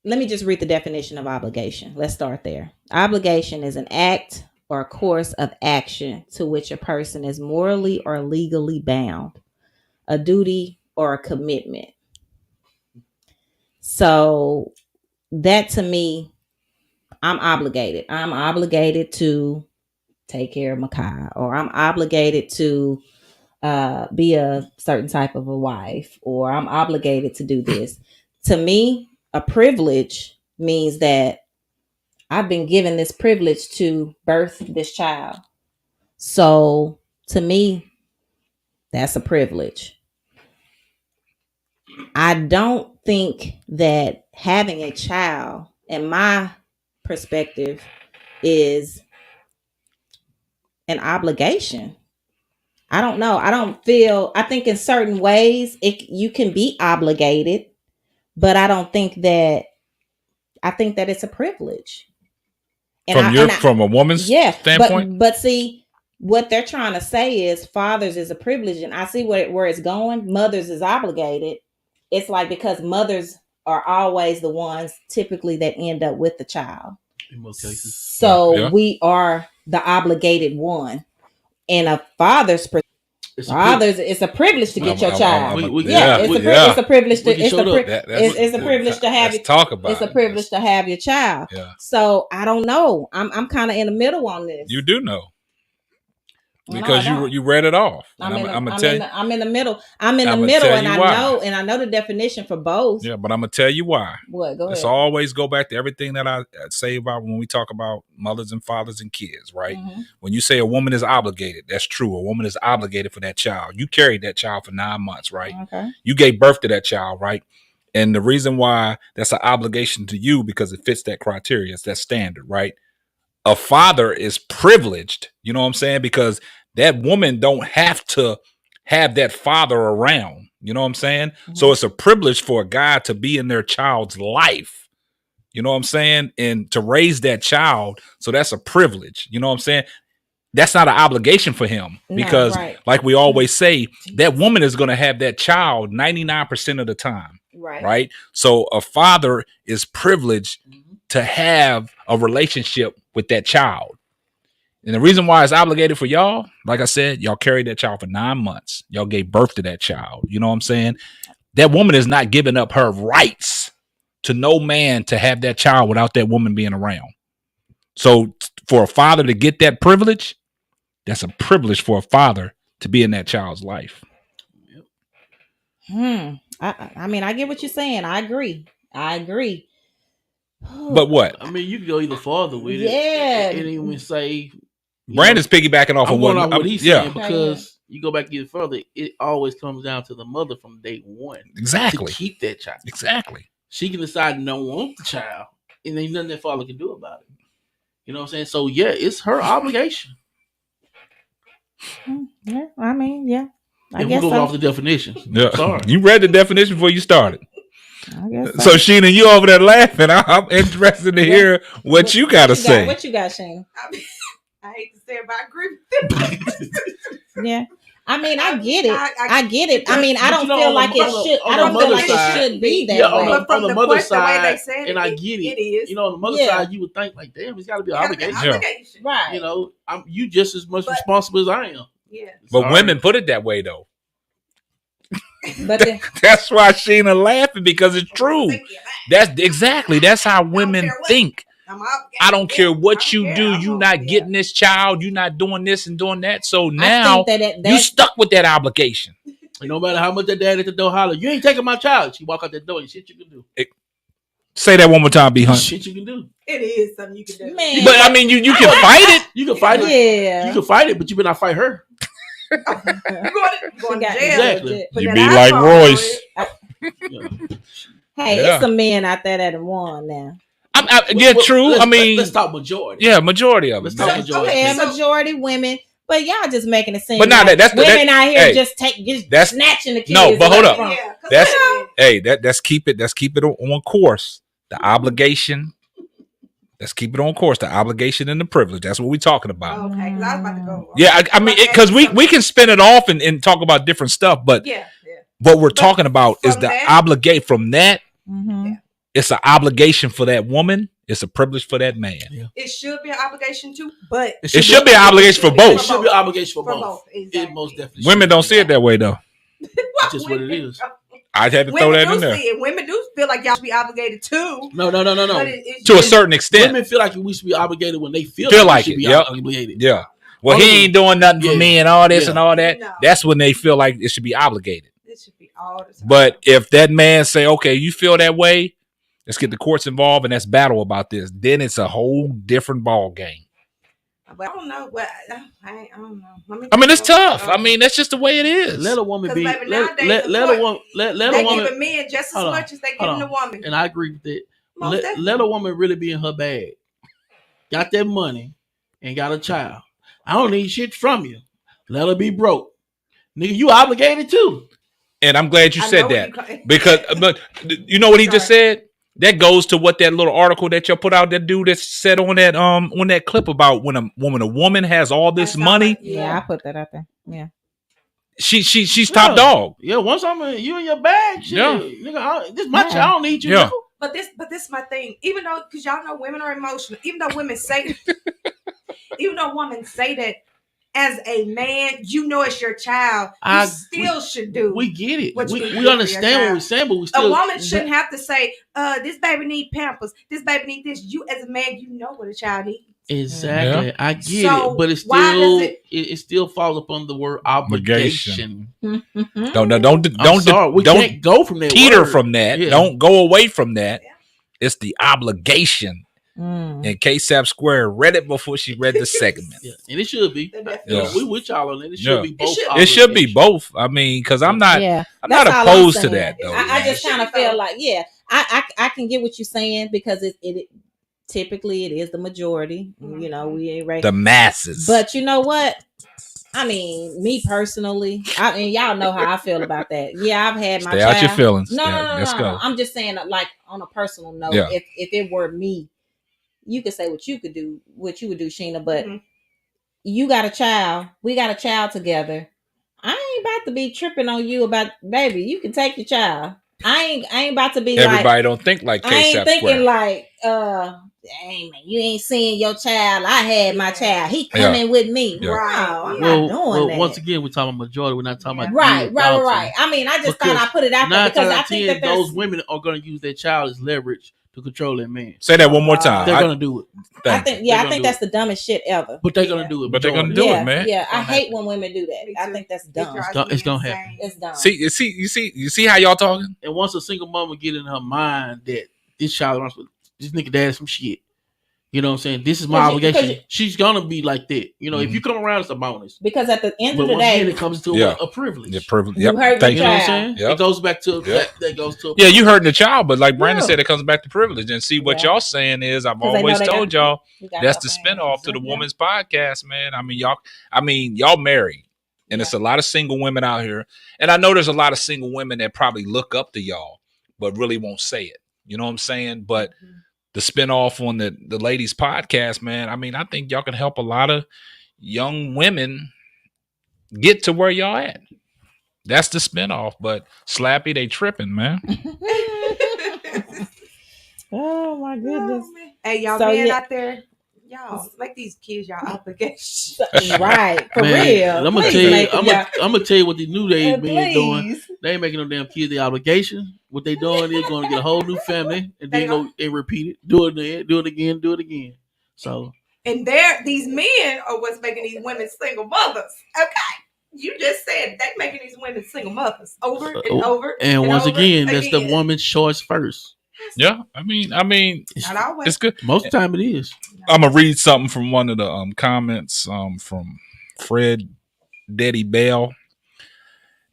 let me just read the definition of obligation. Let's start there. Obligation is an act or a course of action to which a person is morally or legally bound, a duty or a commitment. So that to me, I'm obligated. I'm obligated to take care of Makai, or I'm obligated to be a certain type of a wife, or I'm obligated to do this. To me, a privilege means that I've been given this privilege to birth this child. So to me, that's a privilege. I don't think that having a child, in my perspective, is an obligation. I don't know. I think in certain ways you can be obligated, but I don't think that, I think that it's a privilege. And from a woman's standpoint? But see, what they're trying to say is fathers is a privilege, and I see where it's going. Mothers is obligated. it's like because mothers are always the ones typically that end up with the child. In most cases. So we are the obligated one. And a father's it's a privilege to get your child. It's a privilege to have it. Talk about it's a privilege to have your child. Yeah. So I don't know. I'm kind of in the middle on this. You do know. Because you read it off. I'm in the middle. I'm in the middle, and I know the definition for both. Yeah, but I'm gonna tell you why. What? Go ahead. Let's always go back to everything that I say about when we talk about mothers and fathers and kids, right? Mm-hmm. When you say a woman is obligated, that's true. A woman is obligated for that child. You carried that child for 9 months, right? Okay. You gave birth to that child, right? And the reason why that's an obligation to you because it fits that criteria, it's that standard, right? A father is privileged, you know what I'm saying? Because that woman don't have to have that father around, you know what I'm saying? Mm-hmm. So it's a privilege for a guy to be in their child's life, you know what I'm saying? And to raise that child. So that's a privilege, you know what I'm saying? That's not an obligation for him because like we always say, that woman is going to have that child 99% of the time, right? So a father is privileged to have a relationship with that child. And the reason why it's obligated for y'all, like I said, y'all carried that child for 9 months. Y'all gave birth to that child. You know what I'm saying? That woman is not giving up her rights to no man to have that child without that woman being around. So for a father to get that privilege, that's a privilege for a father to be in that child's life. I mean, I get what you're saying. I agree. But what? I mean, you can go either farther with it. Yeah. And even say Brandon's piggybacking off of what he's saying because you go back even further, it always comes down to the mother from day one. Exactly. To keep that child. Exactly. She can decide no want the child, and ain't nothing that father can do about it. You know what I'm saying? So yeah, it's her obligation. Yeah, I mean, yeah. I and guess we go so. off the definition. Yeah. Sorry. You read the definition before you started. I guess so Sheena, you over there laughing. I'm interested to hear what you got to say. What you got, Sheena? I hate to say it, but I agree with them. Yeah. I mean, I get it. I get it. I mean, I don't feel like it should. I don't feel like it should be that way. But from the mother side, the way they said and I get it. It is. You know, on the mother side, you would think like, damn, it's got to be an obligation. Right. You know, you just as much responsible as I am. Yeah. But women put it that way though. But that's why Sheena laughing because it's true. That's how women think. I don't care what you do. You're not getting this child. You're not doing this and doing that. So now you stuck with that obligation. And no matter how much that dad at the door holler, you ain't taking my child. She walk out that door and shit you can do. Say that one more time, B Hunt. Shit you can do. It is something you can do. Man. But I mean, you can fight it. You can fight it. Yeah. You can fight it, but you better not fight her. You're going to jail. Exactly. You be like Royce. Hey, it's some men out there that have won now. True. I mean, let's talk majority. Yeah, majority of it. Majority women. But y'all just making it seem. But now like women out here just snatching the kids. No, but hold up. Let's keep it on course. The obligation. Let's keep it on course. The obligation and the privilege. That's what we're talking about. Okay, because I was about to go. Yeah, I mean, because we can spin it off and talk about different stuff, but what we're talking about is the obligate from that. Mm-hmm. It's an obligation for that woman. It's a privilege for that man. Yeah. It should be an obligation too, but it should be an obligation for both. It should be an obligation for both. Exactly. It most definitely. Women don't see it that way though. It's just what it is. I had to throw that in there. Women do feel like y'all should be obligated too. No. To a certain extent, women feel like we should be obligated when they feel like it. Obligated. Yeah. Well, he ain't doing nothing for me and all this and all that. No. That's when they feel like it should be obligated. It should be all the time. But if that man say, "Okay, you feel that way," let's get the courts involved and let's battle about this. Then it's a whole different ball game. But I don't know. But I don't know. I mean, it's tough. I mean, that's just the way it is. Let a woman be. Let a woman. They giving men just as much as they giving the woman. And I agree with it. Let a woman really be in her bag. Got that money and got a child. I don't need shit from you. Let her be broke, nigga. You obligated too. And I'm glad you said that because, but you know what he just said. That goes to what that little article that you put out, that dude that said on that clip about when a woman has all this money. Yeah, I put that out there. Yeah. she's top dog. Yeah, once you in your bag, shit, nigga, this my child. I don't need you. Yeah. But this is my thing. Even though, because y'all know women are emotional. Even though women say, women say that as a man, you know it's your child. You still should do. We get it. What we understand what we're saying, but we still. A woman shouldn't have to say, "This baby need Pampers. This baby need this." You, as a man, you know what a child needs. Exactly, I get it, but it's still it still falls upon the word obligation. Don't can't go from that. Teeter from that. Yeah. Don't go away from that. Yeah. It's the obligation. And KSAP Square read it before she read the segment. And it should be. We with y'all on it. It should be both. It should be both. I mean, because I'm not opposed to that though. I just kind of feel like, I can get what you're saying, because it typically it is the majority. You know, we ain't right. The masses. But you know what? I mean, me personally, y'all know how I feel about that. Yeah, I've had my Stay child. Out your feelings. No. I'm just saying, like, on a personal note, if it were me, you could say what you would do, Sheena, but you got a child. We got a child together. I ain't about to be tripping on you about, baby, you can take your child. I ain't about to be everybody don't think like I ain't thinking like, dang, man, you ain't seeing your child. I had my child. He coming with me. Yeah. Wow, I'm not doing that. Once again, we're talking majority. We're not talking about right. I mean, I just thought I put it out there because I think that those women are going to use their child as leverage to control that man. Say that one more time. They're going to do it. I think that's the dumbest shit ever. But they're going to do it. But they're going to do it, man. Yeah, I hate when women do that. I think that's dumb. It's going to happen. It's dumb. You see how y'all talking? And once a single mama get in her mind that this child, this nigga dad some shit. You know what I'm saying? This is my obligation. She's gonna be like that. You know, if you come around, it's a bonus. Because at the end of the day, it comes to a privilege. Yeah, privilege. You hurt the child. You know what I'm saying? Yep. It goes back to that goes to. You hurting the child, but like Brandon said, it comes back to privilege. And see what y'all saying is, I've always told y'all that's the spinoff to the woman's podcast, man. I mean, y'all married, and it's a lot of single women out here, and I know there's a lot of single women that probably look up to y'all, but really won't say it. You know what I'm saying? But the spinoff on the ladies podcast, man. I mean, I think y'all can help a lot of young women get to where y'all at. That's the spinoff. But Slappy, they tripping, man. Oh my goodness. Hey, y'all men out there, y'all make these kids y'all obligations. Right, for real. I'm gonna tell you what the new age men doing. They ain't making no damn kids the obligation. What they doing is going to get a whole new family and then go and repeat it, do it again. So, and these men are what's making these women single mothers. Okay, you just said they making these women single mothers over and over. And once again, that's the woman's choice first. Yeah, I mean, it's good. Most of the time, it is. I'm gonna read something from one of the comments from Fred Daddy Bell.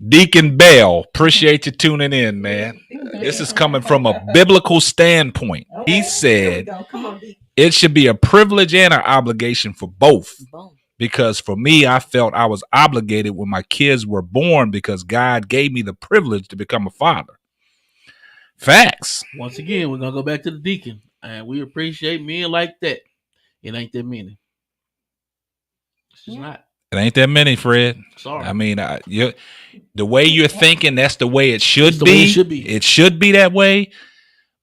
Deacon Bell, appreciate you tuning in, man. This is coming from a biblical standpoint. He said it should be a privilege and an obligation for both. Because for me, I felt I was obligated when my kids were born because God gave me the privilege to become a father. Facts. Once again, we're going to go back to the deacon. And we appreciate men like that. It ain't that many. It's just not. It ain't that many, Fred. Sorry. I mean, the way you're thinking, that's the way it should be. It should be that way,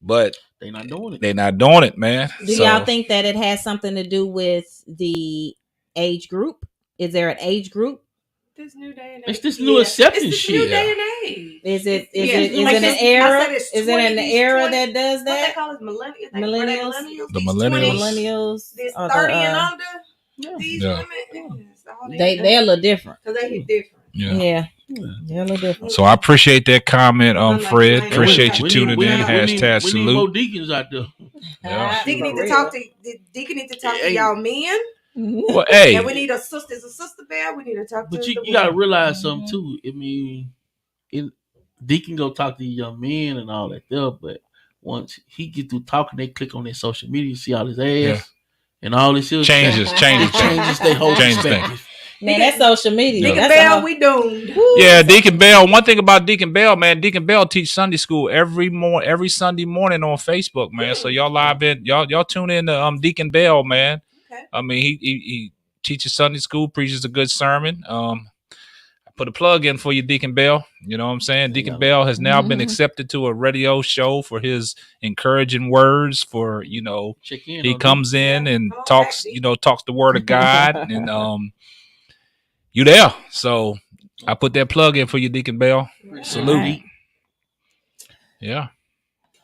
but they're not doing it. They're not doing it, man. Do y'all think that it has something to do with the age group? Is there an age group? This new day and age. It's this new acceptance shit. New day and age. Is it an era? Is it an era that does that? What they call it, millennials. The millennials. Millennials. This 30 and under. These women. They're a little different. Because they hit different. Yeah. They're a little different. So I appreciate that comment, Fred. Appreciate you tuning in. Hashtag salute. We need more deacons out there. Yeah. Deacon need to talk to y'all men. Well, hey. And we need a sister bear. We need to talk to. But you gotta realize something too. I mean, Deacon go talk to young men and all that stuff, but once he get through talking, they click on their social media, see all his ass. Yeah. And all this changes their whole perspective. Man, that's social media. Deacon Bell, we doomed. Yeah, Deacon Bell. One thing about Deacon Bell, man, Deacon Bell teach Sunday school every Sunday morning on Facebook, man. So y'all live in, y'all tune in to Deacon Bell, man. Okay. I mean, he teaches Sunday school, preaches a good sermon. put a plug in for you, Deacon Bell. You know what I'm saying? Deacon Bell has now been accepted to a radio show for his encouraging words. For he comes in and talks. Talks the word of God, and you there. So I put that plug in for you, Deacon Bell. Salute. Right. Yeah.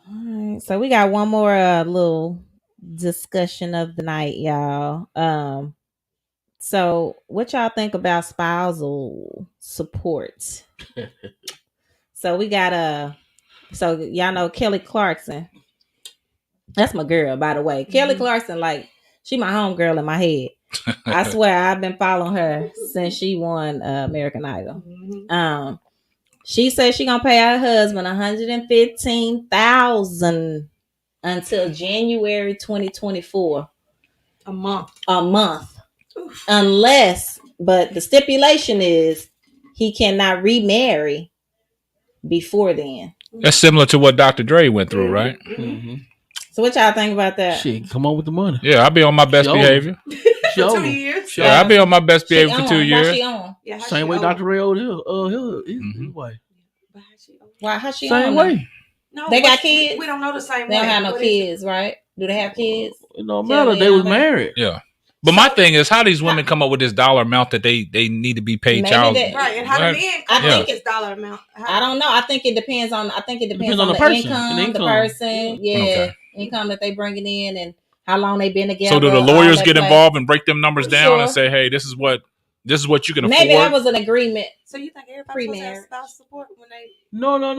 All right. So we got one more little discussion of the night, y'all. So what y'all think about spousal support? So we got so y'all know Kelly Clarkson. That's my girl, by the way. Kelly Clarkson, like, she my homegirl in my head. I swear I've been following her since she won American Idol. She said she gonna pay her husband $115,000 until January 2024. A month. But the stipulation is he cannot remarry before then. That's similar to what Dr. Dre went through, right? So what y'all think about that? Shit, come on with the money. Yeah, I'll be on my best behavior. For 2 years. Yeah, I'll be on my best behavior for 2 years. Why she on? Yeah, Same way Dr. Ray his way. Why? How she Same on? way. No, They got kids? We don't know the same They way. don't have no kids, right? Do they have kids? It don't matter. They was married. Yeah. But my thing is, how these women come up with this dollar amount that they need to be paid Maybe child? Right, and how the men I think it's dollar amount. I don't know. I think it depends on. Depends on the the person, income, the income. the person, Okay. income that they bringing in, and how long they been together. So do the all lawyers that get play. involved and break them numbers down Sure. and say, hey, this is what you can Maybe afford? that was an agreement. So you think everybody supposed to have spouse support when they? No. No.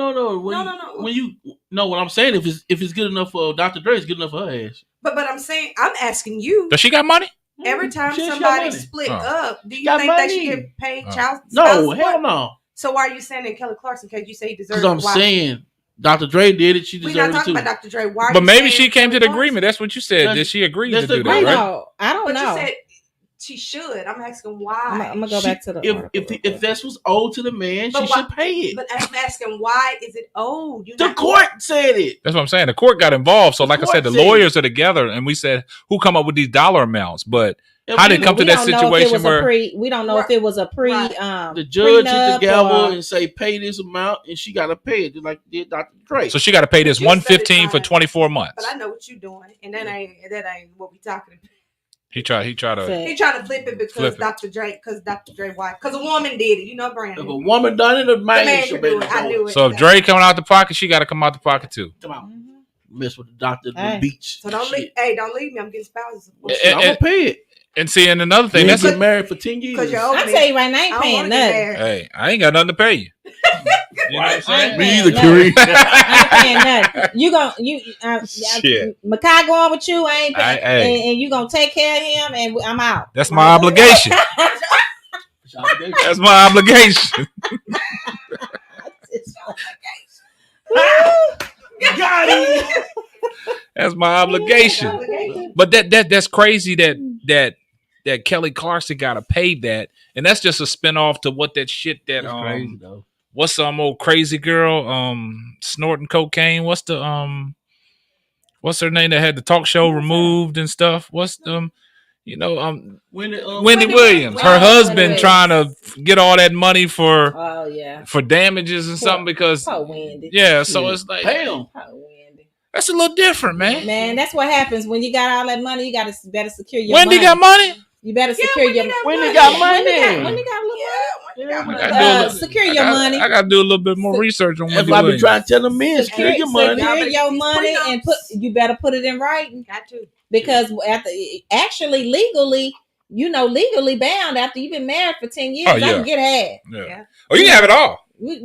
What I'm saying, if it's good enough for Dr. Dre, it's good enough for her ass. But I'm saying, I'm asking you. Does she got money? Every time She got somebody money. split Oh. up, do you Got think they money. should get paid child No, spouse support? hell no. So why are you saying that Kelly Clarkson? Because you say he deserves Because I'm saying Dr. Dre did it. She we're deserved not it too. talking about Dr. Dre. Why? Are But you maybe saying she came to the Kelly Clarkson? agreement. That's what you said. Did she agree to that's do the that, right? No, I don't But know. you said she should. I'm asking why. I'm gonna go back to the. If that's what's owed to the man, But she should pay it. But I'm asking why is it owed? The court said it. That's what I'm saying. The court got involved. So, like I said, the court said lawyers are together, and we said who come up with these dollar amounts. But how did it come to that situation where we don't know if it was a pre. The judge hit the prenup gavel or- and say pay this amount, and she got to pay it just like did Dr. Dre. so she got to pay this You said it $115 for fine. 24 months? But I know what you're doing, and that ain't what we talking about. He tried to He tried to flip it because Flip it. Dr. Dre wife, because a woman did it. You know, Brandon. If a woman done it, a The man man should could be do it. I knew it. So if Dre coming out the pocket, she got to come out the pocket too. Come on, mess with the doctor at the Hey. beach. So don't leave. Hey, don't leave me. I'm getting spouses support. I'm gonna pay it. And see, and another thing, They that's been married for 10 years. Because you're I old. tell you right now, I ain't paying want nothing. hey, I ain't got nothing to pay you. You know what I'm I ain't saying? Me paying either, nothing. Curry. I ain't paying nothing. Shit. Makai going with you. I ain't paying, Hey. and you gonna take care of him, and I'm out. That's my obligation. That's my obligation. Got it. That's my obligation. But that's crazy that Kelly Clarkson got to pay that, and that's just a spinoff to what that shit that That's crazy though. what's some old crazy girl snorting cocaine? What's her name that had the talk show removed and stuff? What's Wendy Williams. Her Oh, husband Wendy trying to get all that money for Oh yeah, damages and something because poor Wendy. yeah. So it's like Pay him. Poor Wendy. that's a little different, man. Man, that's what happens when you got all that money. You got to better secure your Wendy money. got money. You better secure your Wendy got money. Wendy got a little secure I your got- money. I got to do a little bit more research on That's Wendy why I've been Williams. trying to tell the men, secure your money. Secure your These money and prenups. you better put it in writing Got to. because actually legally bound after you've been married for 10 years. Oh, I yeah. can get half. Yeah. Oh, you can have it all. We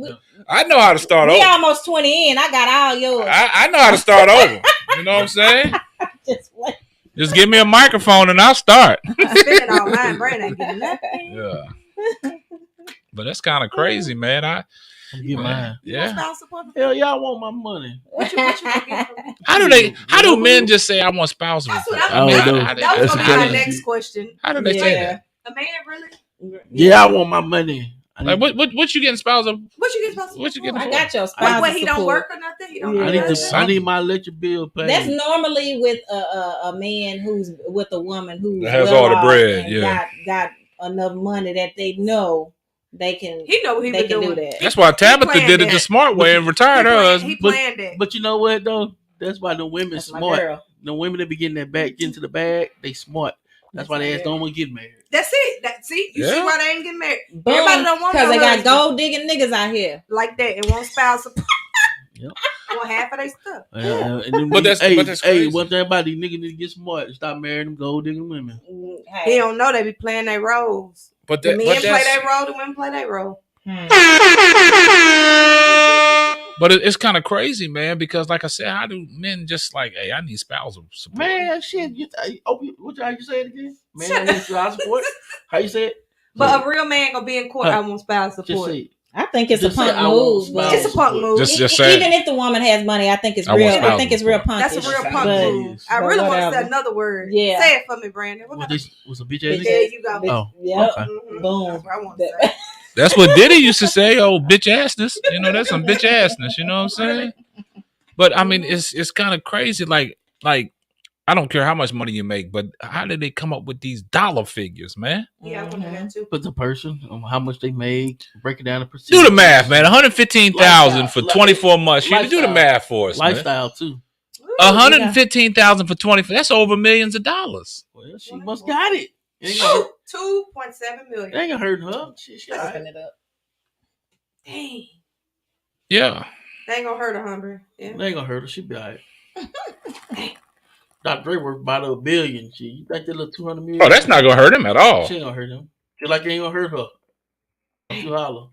I know how to start we over. almost 20 in. I got all yours. I know how to start over. You know what I'm saying? Just wait. Just give me a microphone and I'll start. Spending all mine. Brandon ain't getting nothing. Yeah. But that's kind of crazy, man. I'm get mine. Yeah. Spouse support. Hell, y'all want my money. What you gonna get from? How do men just say I want spousal? That's what support? I'm Oh, How- no. how they- That was That's gonna be my crazy. next question. How do they say that? A man really? Yeah, I want my money. Like what you getting spousal? What you get spouse What you support? getting I got your spousal Wait, he don't support. work or nothing. He don't. Yeah. do I nothing? need my electric bill paid. That's normally with a man who's with a woman who That has all the bread, and yeah. got enough money that they know they can. He know what he They been can doing. do that. That's why Tabitha planned did it that. the smart way and retired her husband. He planned it. But you know what though? That's why the women That's my smart. girl. The women that be getting that bag, getting to the bag, they smart. That's why they ass don't want to get married. That's it. See Yeah. why they ain't getting married. Boom, Everybody don't want because they got husband gold digging niggas out here. like that and want spouse support. Yep. Want half of their stuff. And then But that's hey, crazy. one thing about these niggas need to get smart and stop marrying them gold digging women. He don't know they be playing their roles. But The men play that's their role, the women play their role. But it's kind of crazy, man, because like I said, how do men just like, hey, I need spousal support? Man, shit. How you say it again? Man, I need spousal support. How you say it? But a real man gonna be in court. I want spouse Just support. say I think it's a Just say, punk I want move. spouse But It's a punk move. Just say even if the woman has money, I think it's I want real. I spousal think it's real support. punkish. That's a real punk but- move. I but really want to whatever. say another word. Yeah. Say it for me, Brandon. What was a bitch ass? There you go. Oh, Yep. okay. Boom. That's what I want to say. That's what Diddy used to say, oh, bitch assness. You know, that's some bitch assness. You know what I'm saying? But I mean, it's kind of crazy. Like I don't care how much money you make, but how did they come up with these dollar figures, man? Yeah, I want to do that too. Put the person on how much they made, break it down to percentage. Do the math, man. 115,000 for 24 months. You do the math for us, lifestyle too. 115,000 for 24. That's over millions of dollars. Well, she must got it. It ain't gonna hurt- $2.7 million. it ain't gonna hurt her. She all right. Open it up. Dang. Yeah. They ain't gonna hurt her, Humber. Yeah. It ain't gonna hurt her. She be all right. Dr. Dre worth about $1 billion. Shit, you think that little 200 million? Oh, that's not gonna hurt him at all. She ain't gonna hurt him. Just like it ain't gonna hurt her. You holler.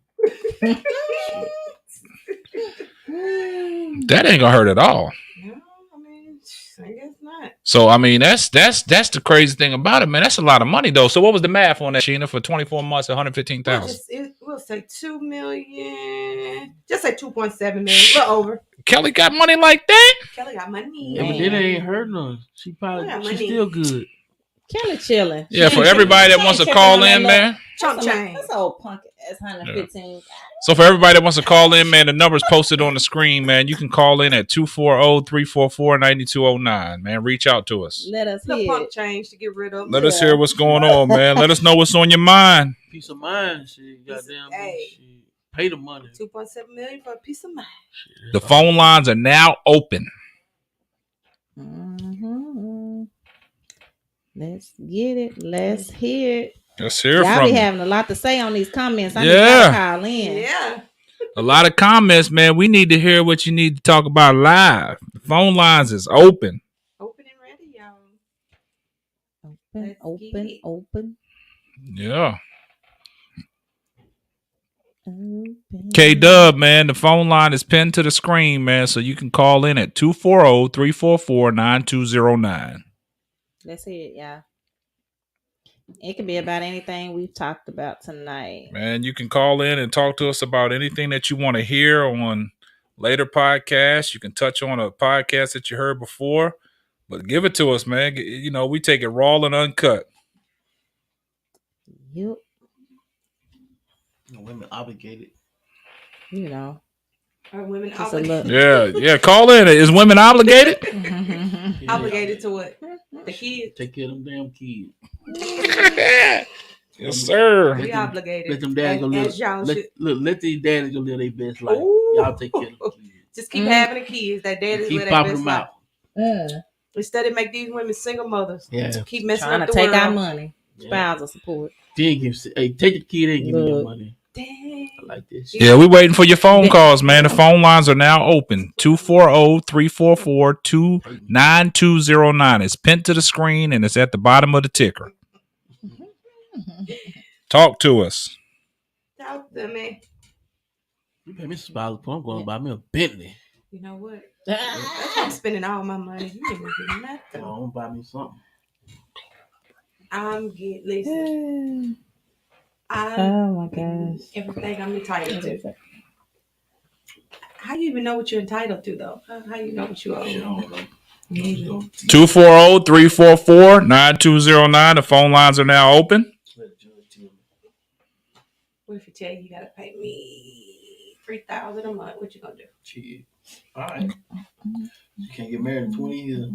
That ain't gonna hurt at all. No, I mean, I guess not. So I mean, that's the crazy thing about it, man. That's a lot of money though. So what was the math on that, Sheena, for 24 months, 115,000? We'll say 2 million. Just say 2.7 million. A little over. Kelly got money like that? Kelly got money. Yeah, but then it ain't hurting her. She she's still good. Kelly chilling. Yeah, for everybody that wants to call in, man. Chump chain. That's old punk ass 115. So for everybody that wants to call in, man, the number's posted on the screen, man. You can call in at 240-344-9209, man. Reach out to us. Let us The hear pump it. change to get rid of. Let us hear what's going on, man. Let us know what's on your mind. Peace of mind. Shit, goddamn. Hey. Shit. Pay the money. 2.7 million for a piece of mind. The phone lines are now open. Mm-hmm. Let's get it. Let's hear it. Let's hear Y'all from be you. having a lot to say on these comments. I Yeah. need to call in. Yeah. A lot of comments, man. We need to hear what you need to talk about live. The phone lines is open. Open and ready, y'all. Open. Yeah. Open. K-Dub, man, the phone line is pinned to the screen, man, so you can call in at 240-344-9209. Let's hear it, y'all. It can be about anything we've talked about tonight. Man, you can call in and talk to us about anything that you want to hear on later podcasts. You can touch on a podcast that you heard before, but give it to us, man. You know, we take it raw and uncut. Yep. Women obligated. You know. Are women Just a obligated? Yeah. Call in. Is women obligated? Obligated to what? The kids. Take care of them damn kids. Yes, sir. We obligated. Let them daddies go live. As y'all should. Let these daddies go live their best life. Ooh. Y'all take care of them kids. Just keep having the kids. That daddy's Keep live their popping best them life. out. Instead of make these women single mothers. Yeah. Keep messing Trying up to the take world. our money. Spousal support. Then take the kid and give me your Look. money. Dang. I like this. Yeah, we waiting for your phone calls, man. The phone lines are now open. 240-344-9209. It's pinned to the screen and it's at the bottom of the ticker. Talk to us. Talk to me. You pay me some spousal support. I'm going to buy me a Bentley. You know what? That's why I'm spending all my money. You ain't gonna get nothing. I'm going to buy me something. Listen. Oh my gosh. Everything I'm entitled to. How you even know what you're entitled to, though? How you know what you owe? 240-344-9209. The phone lines are now open. What if you tell you gotta pay me $3,000 a month? What you gonna do? Shit. All right. You can't get married in 20 years.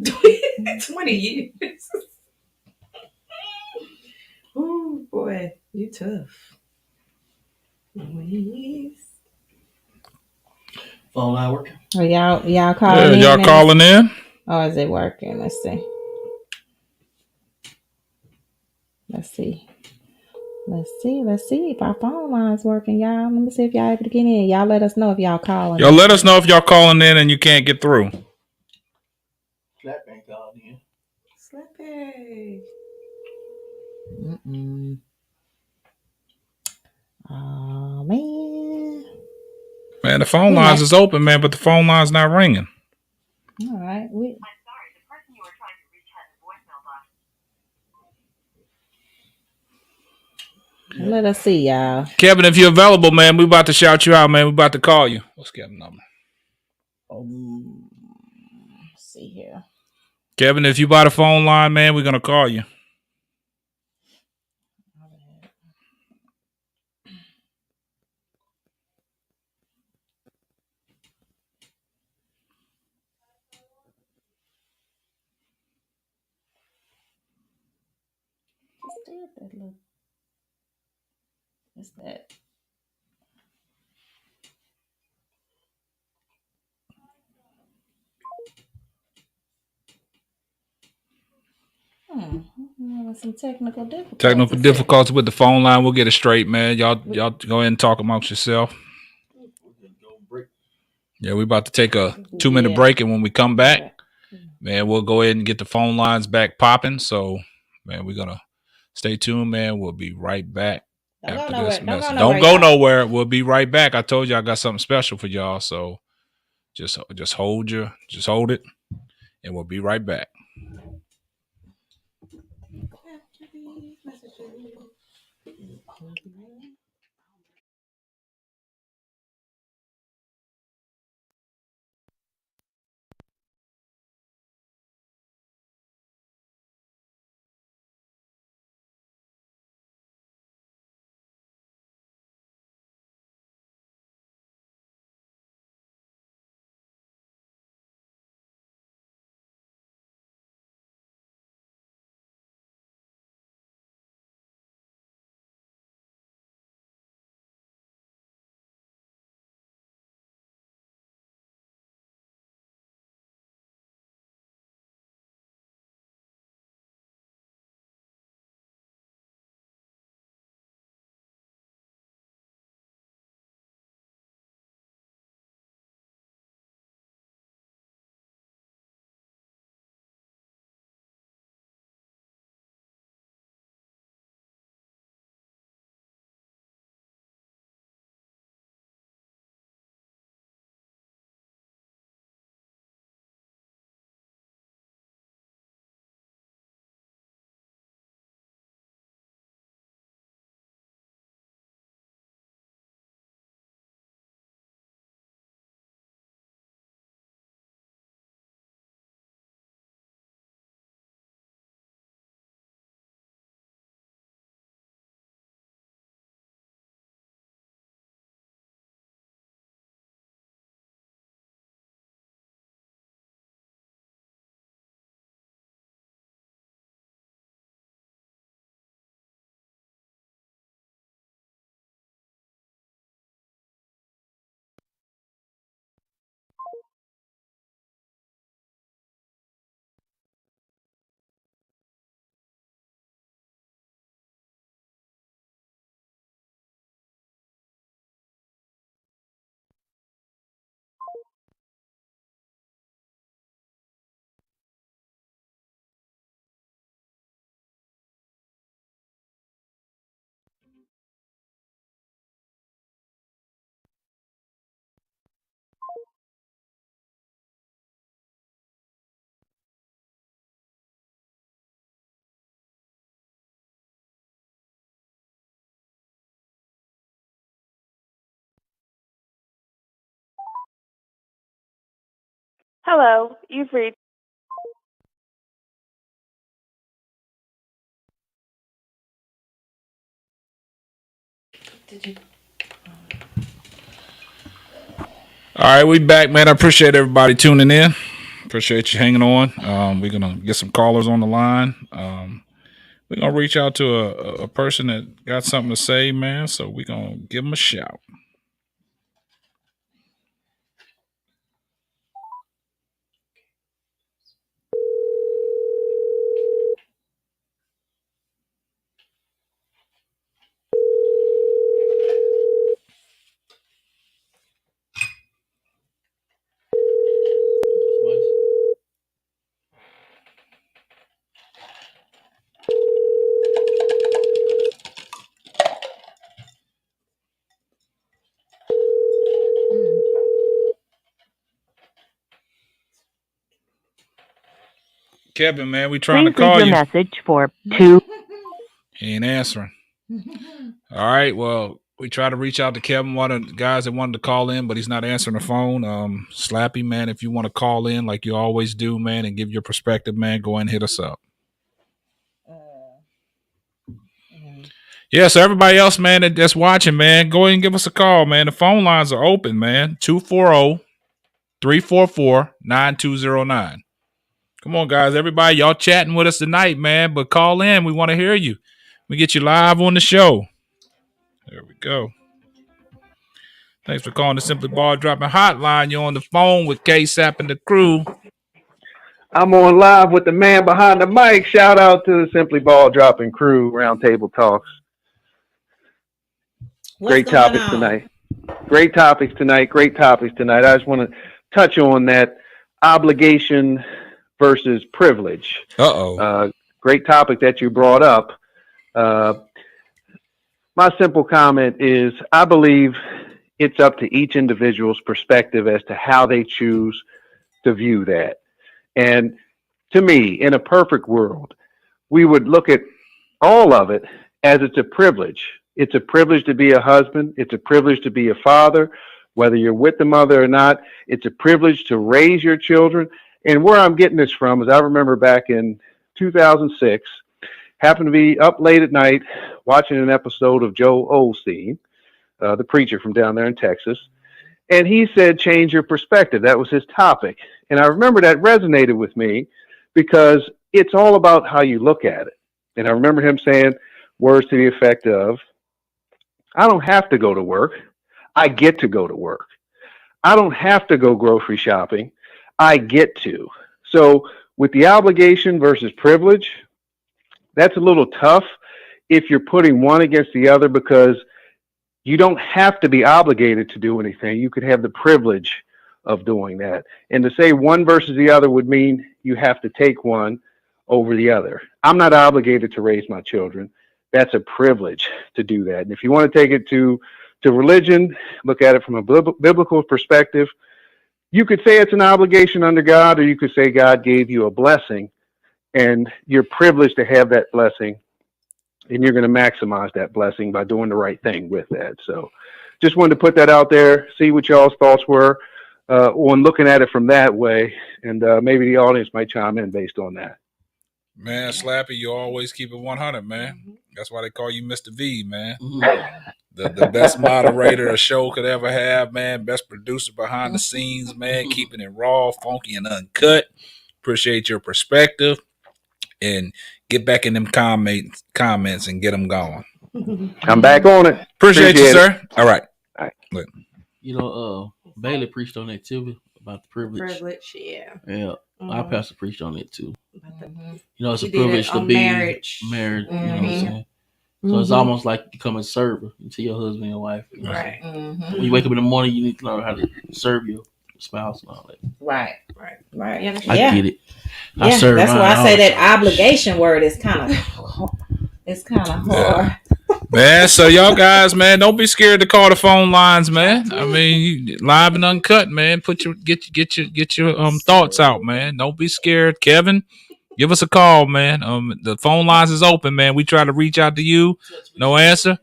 20 years. Ooh, boy, you tough. Please. Phone line working. Are y'all calling in? Y'all calling in? Or is it working? Let's see. Let's see if our phone line's working, y'all. Let me see if y'all able to get in. Y'all let us know if y'all calling. Y'all let us know if y'all calling in and you can't get through. Slap ain't called in. Slappy. Oh man. Man, the phone lines is open, man, but the phone line's not ringing. All right. I'm sorry, the person you were trying to reach has a voicemail box. Let us see, y'all. Kevin, if you're available, man, we about to shout you out, man. We about to call you. What's Kevin's number? Let's see here. Kevin, if you by the phone line, man, we're gonna call you. What's that? Some technical difficulties. Technical difficulties with the phone line. We'll get it straight, man. Y'all go ahead and talk amongst yourself. Yeah, we about to take a 2-minute break, and when we come back, man, we'll go ahead and get the phone lines back popping. So, man, we're gonna stay tuned, man. We'll be right back after this message. Don't go nowhere. We'll be right back. I told you I got something special for y'all. So just hold it, and we'll be right back. Hello, you've reached. All right, we back, man. I appreciate everybody tuning in. Appreciate you hanging on. We're gonna get some callers on the line. We're We're gonna reach out to a person that got something to say, man. So we're gonna give them a shout. Kevin, man, we trying to call you. Message for 2. He ain't answering. All right, well, we try to reach out to Kevin, one of the guys that wanted to call in, but he's not answering the phone. Slappy, man, if you want to call in like you always do, man, and give your perspective, man, go ahead and hit us up. Yeah, so everybody else, man, that's watching, man, go ahead and give us a call, man. The phone lines are open, man. 240-344-9209. Come on, guys. Everybody, y'all chatting with us tonight, man, but call in. We want to hear you. We get you live on the show. There we go. Thanks for calling the Simply Ball Dropping Hotline. You're on the phone with K-Sap and the crew. I'm on live with the man behind the mic. Shout out to the Simply Ball Dropping crew, Roundtable Talks. Great topics tonight. Great topics tonight. I just want to touch on that obligation versus privilege. Great topic that you brought up. My simple comment is I believe it's up to each individual's perspective as to how they choose to view that. And to me, in a perfect world, we would look at all of it as it's a privilege. It's a privilege to be a husband. It's a privilege to be a father, whether you're with the mother or not. It's a privilege to raise your children. And where I'm getting this from is I remember back in 2006, happened to be up late at night watching an episode of Joel Osteen, the preacher from down there in Texas. And he said, change your perspective. That was his topic. And I remember that resonated with me because it's all about how you look at it. And I remember him saying words to the effect of, I don't have to go to work. I get to go to work. I don't have to go grocery shopping. I get to. So with the obligation versus privilege, that's a little tough if you're putting one against the other because you don't have to be obligated to do anything. You could have the privilege of doing that. And to say one versus the other would mean you have to take one over the other. I'm not obligated to raise my children. That's a privilege to do that. And if you want to take it to religion, look at it from a biblical perspective, you could say it's an obligation under God, or you could say God gave you a blessing and you're privileged to have that blessing. And you're going to maximize that blessing by doing the right thing with that. So just wanted to put that out there, see what y'all's thoughts were on looking at it from that way. And maybe the audience might chime in based on that. Man, Slappy, you always keep it 100, man. That's why they call you Mr. V, man. The best moderator a show could ever have, man. Best producer behind the scenes, man. Keeping it raw, funky, and uncut. Appreciate your perspective. And get back in them comments and get them going. I'm back on it. Appreciate you, sir. All right. You know, Bailey preached on that too about the privilege. Yeah. Our pastor preached on it too. You know, it's He a privilege did it to on be marriage. married. You know what I'm saying? So it's almost like becoming a server to your husband and wife. You know? Right. When you wake up in the morning, you need to learn how to serve your spouse and all that. Right. Yeah, I get it. That's why I say that obligation word is kind of hard. Man, so y'all guys, man, don't be scared to call the phone lines, man. I mean, live and uncut, man. Get your thoughts out, man. Don't be scared. Kevin, give us a call, man. The phone lines is open, man. We try to reach out to you. No answer.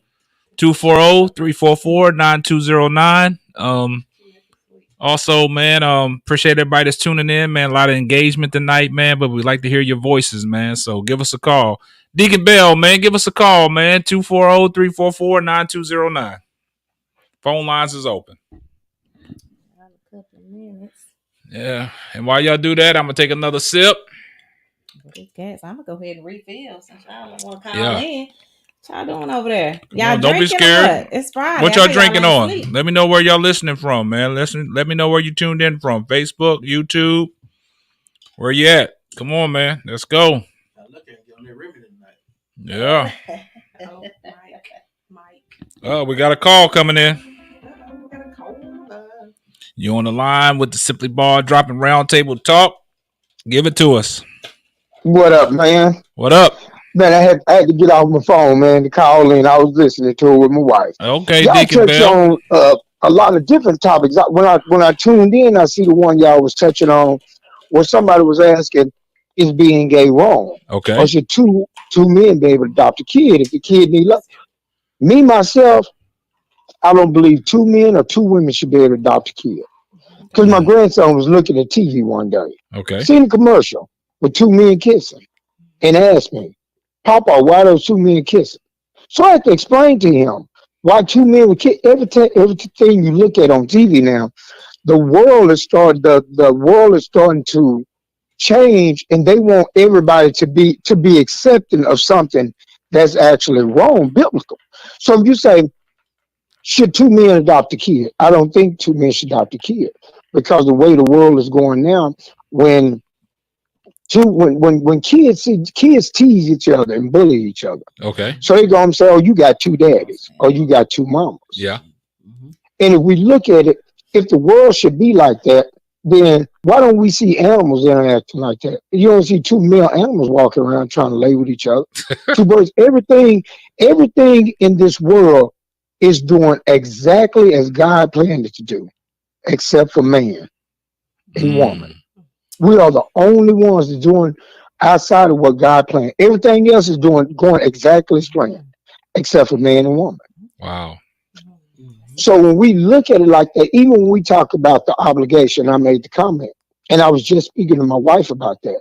240-344-9209. Also, man, appreciate everybody that's tuning in, man. A lot of engagement tonight, man, but we'd like to hear your voices, man. So give us a call. Deacon Bell, man, give us a call, man. 240-344-9209. Phone lines is open. A couple of minutes. Yeah. And while y'all do that, I'm going to take another sip. This gas. I'm gonna go ahead and refill since y'all don't want to call Yeah. in. What y'all doing over there? Come Y'all on, don't be drinking or scared. what? It's Friday. What I y'all know drinking ain't on? asleep. Let me know where y'all listening from, man. Let me know where you tuned in from. Facebook, YouTube. Where you at? Come on, man. Let's go. Yeah. Oh, Mike. Oh, we got a call coming in. We got a cold. You on the line with the Simply Ball Dropping Roundtable Talk? Give it to us. What up, man? What up? Man, I had to get off my phone, man, to call in. I was listening to it with my wife. Okay, Y'all Deacon touch Bell. on a lot of different topics. When I tuned in, I see the one y'all was touching on, where somebody was asking, "Is being gay wrong, or Okay. should two men be able to adopt a kid if the kid need love?" Me myself, I don't believe two men or two women should be able to adopt a kid. Because my grandson was looking at TV one day, Okay. seen a commercial with two men kissing, and asked me, "Papa, why those two men kissing?" So I had to explain to him why two men would kiss. Everything you look at on TV now, the world is starting to change, and they want everybody to be accepting of something that's actually wrong, biblical. So if you say, should two men adopt a kid? I don't think two men should adopt a kid, because the way the world is going now, when when kids tease each other and bully each other, Okay. so they gonna say, "Oh, you got two daddies, or you got two mamas." Yeah. And if we look at it, if the world should be like that, then why don't we see animals interacting like that? You don't see two male animals walking around trying to lay with each other. Two birds. Everything in this world is doing exactly as God planned it to do, except for man and woman. We are the only ones that doing outside of what God planned. Everything else is going exactly as planned, except for man and woman. Wow. So when we look at it like that, even when we talk about the obligation, I made the comment, and I was just speaking to my wife about that.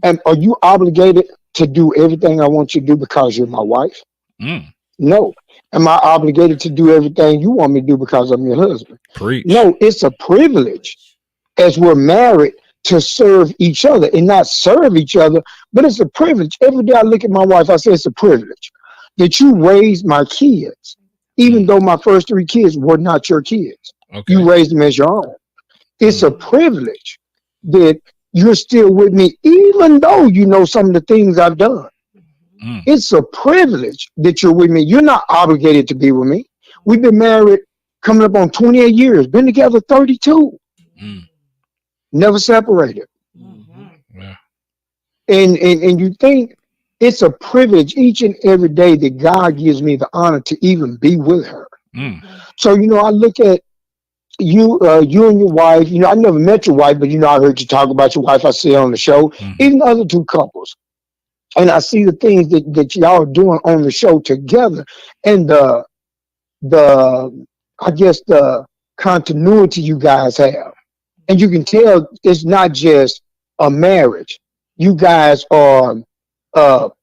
And are you obligated to do everything I want you to do because you're my wife? Mm. No. Am I obligated to do everything you want me to do because I'm your husband? Preach. No, it's a privilege as we're married to serve each other, and not serve each other, but it's a privilege. Every day I look at my wife, I say it's a privilege that you raised my kids, even though my first three kids were not your kids. Okay. You raised them as your own. It's a privilege that you're still with me, even though you know some of the things I've done. It's a privilege that you're with me. You're not obligated to be with me. We've been married coming up on 28 years, been together 32. Never separated. Yeah. And you think it's a privilege each and every day that God gives me the honor to even be with her. So, I look at you and your wife. I never met your wife, but I heard you talk about your wife. I see her on the show, even the other two couples. And I see the things that y'all are doing on the show together, and the I guess the continuity you guys have. And you can tell it's not just a marriage. You guys are,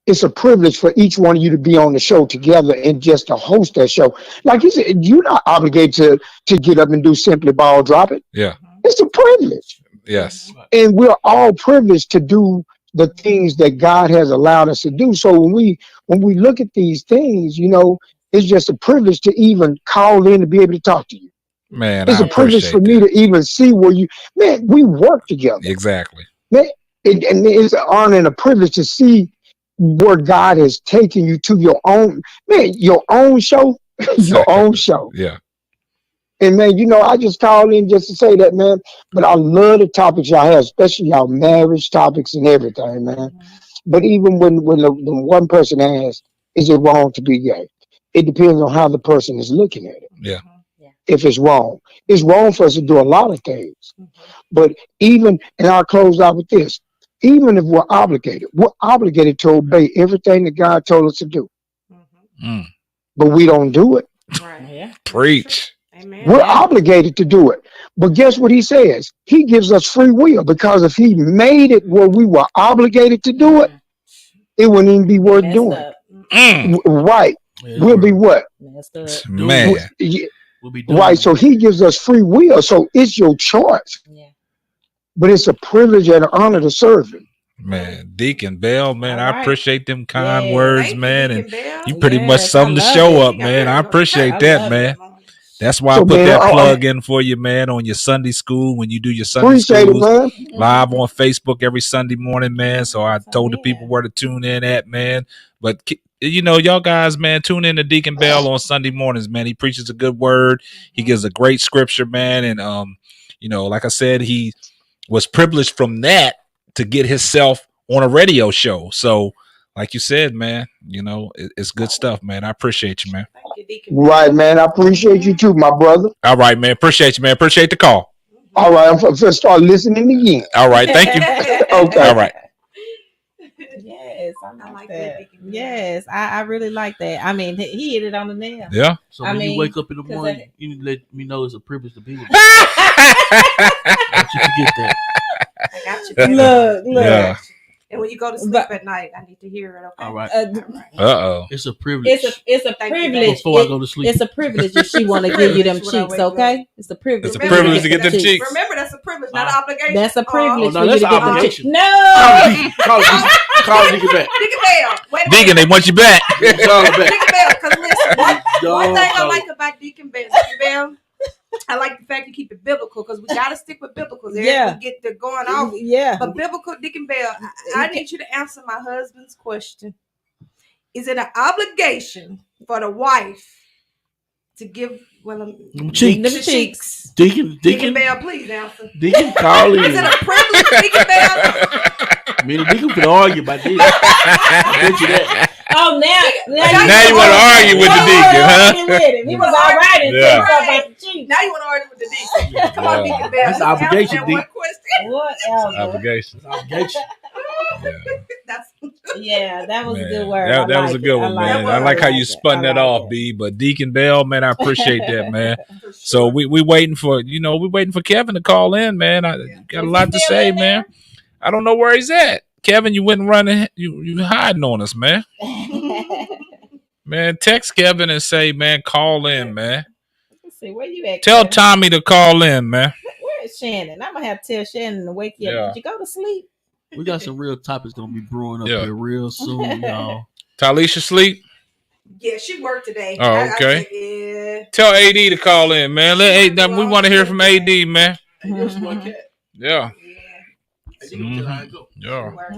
it's a privilege for each one of you to be on the show together and just to host that show. Like you said, you're not obligated to get up and do Simply Ball Drop It. Yeah. It's a privilege. Yes. And we're all privileged to do the things that God has allowed us to do. So when we look at these things, it's just a privilege to even call in to be able to talk to you. Man, It's I a privilege for appreciate me that. to even see man, we work together. Exactly. Man, and it's an honor and a privilege to see where God has taken you to your own show, your own show. Yeah. And man, I just called in just to say that, man. But I love the topics y'all have, especially y'all marriage topics and everything, man. But even when the one person asks, is it wrong to be gay? It depends on how the person is looking at it. Yeah. If it's wrong for us to do a lot of things. But and I'll close out with this. Even if we're obligated to obey everything that God told us to do. But we don't do it. Right. Yeah. Preach. Amen. We're obligated to do it. But guess what he says? He gives us free will, because if he made it where we were obligated to do it, it wouldn't even be worth Messed doing. up. Right. Yeah, We'll be what? Messed up. Man. Yeah. We'll be doing Right. So he gives us free will. So it's your choice. Yeah. but it's a privilege and an honor to serve him. Man, Deacon Bell, man, All I right. appreciate them kind Yes. words, Thank you, man. Deacon And Bell. you pretty much Yes, summed the I love show it. up, man. I appreciate I that, love man. it. That's why I So, put man, that I plug in for you, man, on your Sunday school when you do your Sunday appreciate it, schools man. live on Facebook every Sunday morning, man. So I So, told the yeah. people where to tune in at, man. But you know, y'all guys, man, tune in to Deacon Bell on Sunday mornings, man. He preaches a good word. He gives a great scripture, man. And you know, like I said, he was privileged from that to get himself on a radio show. So, like you said, man, you know, it's good stuff, man. I appreciate you, man. Thank you, Deacon Bell. Right, man. I appreciate you too, my brother. All right, man. Appreciate you, man. Appreciate the call. All right, I'm going to start listening again. All right. Thank you. Okay. All right. Yes, I I like that, that. Deacon Bell. Yes, I really like that. I mean, he hit it on the nail. Yeah. So I when you mean, wake up in the 'cause morning, you need to let me know it's a privilege to be with you. Don't you forget that. I got you, baby. Look. Yeah. And when you go to sleep But- at night, I need to hear it. Okay. All right. Uh-oh. It's a privilege. It's a Thank you, privilege. Before I go to sleep. It's a privilege if she want to give you them Privilege when I cheeks, wake up. okay? It's a privilege. It's a for you privilege to get get them cheeks. Remember, that's a privilege, not an obligation. That's a privilege no, for you that's to an get them obligation. cheeks. No. Call Deacon back. Deacon Bell. Wait a Deacon, minute. they want you back. Call her back. Deacon Bell, because listen, one thing I call like about Deacon Bell, I like the fact you keep it biblical because we got to stick with biblical. Yeah. We get the going off. Yeah. But biblical, Deacon Bell, I need you to answer my husband's question. Is it an obligation for the wife to give Them cheeks. the cheeks? Deacon Deacon Bell, please answer. Deacon, call in. Is it a privilege, Deacon Bell? Me and Deacon could argue about this. I bet you that. Oh, now you want to argue with the deacon, huh? He was all right until Yeah. he talked about the cheeks. Now you want to argue with the deacon. Come on, Deacon Bell. That's an obligation, Answer that one question. Whatever. Obligation. It's an obligation. That's Yeah, that was a Man, good word. That I was a like good it. one, I man. like I it. like how you it. spun I that like off, it. B. But Deacon Bell, man, I appreciate that, man. for sure. So we waiting for Kevin to call in, man. I got a lot to still say, in man. I don't know where he's at. Kevin, you wouldn't run. You hiding on us, man. Man, text Kevin and say, man, call in, man. Let's see, where you at? Tell Kevin? Tommy to call in, man. Where is Shannon? I'm gonna have to tell Shannon to wake you up. Yeah. Did you go to sleep? We got some real topics gonna be brewing up Yeah. here real soon, y'all. Talisha sleep. Yeah, she worked today. Oh, I okay. said, yeah. Tell AD to call in, man. We want to hear from AD, man. Yeah. Yeah. Mhm. She Yeah. worked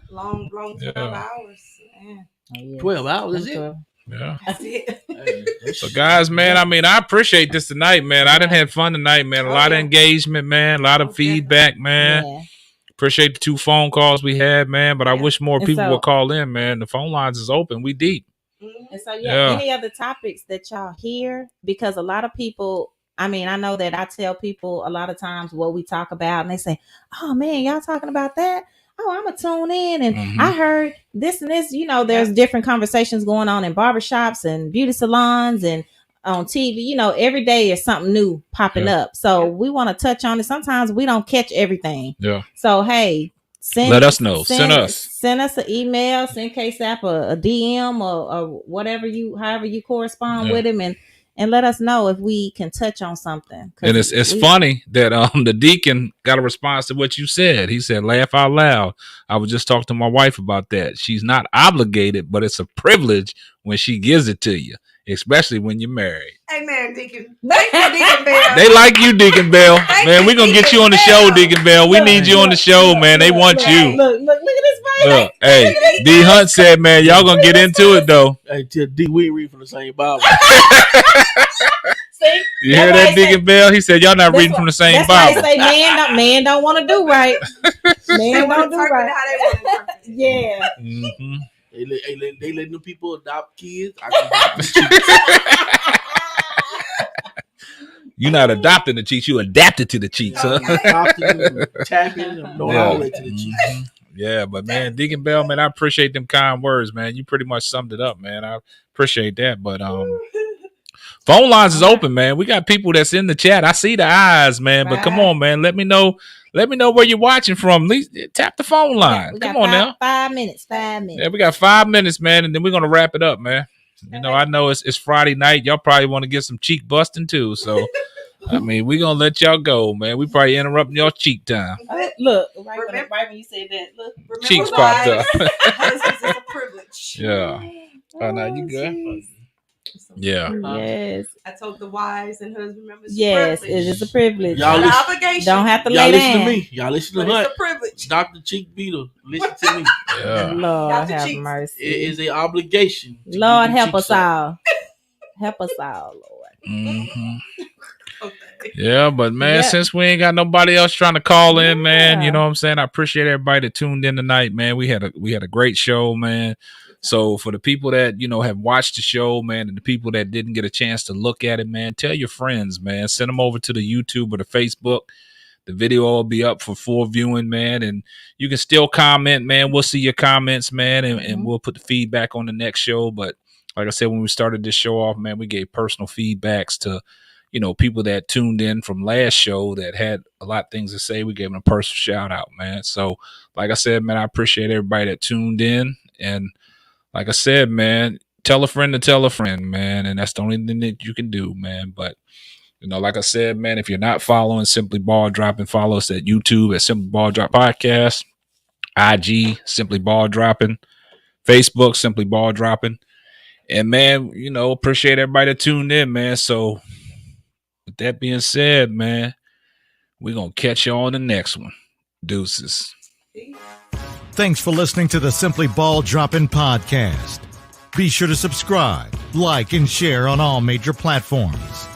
long 12 Yeah. hours. Yeah. Oh, yeah. 12 hours, is it? 12. Yeah. That's it. So guys, man, I mean, I appreciate this tonight, man. I done had fun tonight, man. A lot of engagement, man. A lot of feedback, man. Yeah. Appreciate the 2 phone calls we had, man. But I wish more And people so- would call in, man. The phone lines is open. We deep. And so, Yeah. any other topics that y'all hear? Because a lot of people, I mean, I know that I tell people a lot of times what we talk about, and they say, "Oh man, y'all talking about that? Oh, I'm gonna tune in, and Mhm. I heard this and this." You know, there's different conversations going on in barbershops and beauty salons and on TV. You know, every day is something new popping Yeah. up. So we want to touch on it. Sometimes we don't catch everything. Yeah. So hey. Let us know. Send us. Send us an email, send KSAP a DM or whatever however you correspond Yeah. with him and let us know if we can touch on something. 'Cause And it's funny that the deacon got a response to what you said. He said, "Laugh out loud." I was just talking to my wife about that. She's not obligated, but it's a privilege when she gives it to you, especially when you're married. Amen, Deacon. Thank you, Deacon Bell. They like you, Deacon Bell. Thank Man, you, we're gonna get you on the Deacon show, Bell. Deacon Bell. We need you on the show, man. They want you. Look at this face. Look, hey, D Hunt said, man, y'all gonna get into it though. Hey, tell D we read from the same Bible. See? You hear that, Deacon Bell? He said y'all not reading from the same That's why Bible. they say man don't want to do right. Man don't do Interpret right. how they want to interpret it. Yeah. Mhm. They letting them people adopt kids. I can adopt the You're not adopting the cheeks, you adapted to the cheeks, huh? adopting them, tapping them, doing all that to the cheeks. Mhm. Yeah, but man, Deacon Bell, man, I appreciate them kind words, man. You pretty much summed it up, man. I appreciate that. But phone lines is open, man. We got people that's in the chat. I see the eyes, man. But come on, man. Let me know where you're watching from. At least tap the phone line. We Come got on now. 5 minutes. 5 minutes. Yeah, we got 5 minutes, man, and then we're gonna wrap it up, man. You know, I know it's Friday night. Y'all probably want to get some cheek busting too. So I mean, we gonna let y'all go, man. We probably interrupting y'all cheek time. Look, right when you said that, look, Cheeks popped up. Husbands is a privilege. Yeah. Oh, now you good? Yeah. Yes. I told the wives and husband members. Yes, it is a privilege. Y'all Not an listen, obligation. Don't have to y'all lay listen down. to me. Y'all listen to But Hunt. it's a privilege. Dr. Cheek Beater, listen to me. Yeah. Lord Dr. have Cheeks. mercy. It is an obligation. to Lord get them help cheeks us up. all. Help us all, Lord. Mm-hmm. Okay. Yeah, but man, Yep. since we ain't got nobody else trying to call in, man, you Yeah. know what I'm saying? I appreciate everybody that tuned in tonight, man. We had a great show, man. So for the people that, you know, have watched the show, man, and the people that didn't get a chance to look at it, man, tell your friends, man. Send them over to the YouTube or the Facebook. The video will be up for full viewing, man. And you can still comment, man. We'll see your comments, man, and we'll put the feedback on the next show. But like I said, when we started this show off, man, we gave personal feedbacks to, you know, people that tuned in from last show that had a lot of things to say. We gave them a personal shout out, man. So like I said, man, I appreciate everybody that tuned in. And like I said, man, tell a friend to tell a friend, man. And that's the only thing that you can do, man. But, you know, like I said, man, if you're not following Simply Ball Dropping, follow us at YouTube at Simply Ball Drop Podcast, IG, Simply Ball Dropping, Facebook, Simply Ball Dropping. And, man, you know, appreciate everybody that tuned in, man. So with that being said, man, we're going to catch you on the next one. Deuces. Thanks for listening to the Simply Ball Dropping podcast. Be sure to subscribe, like, and share on all major platforms.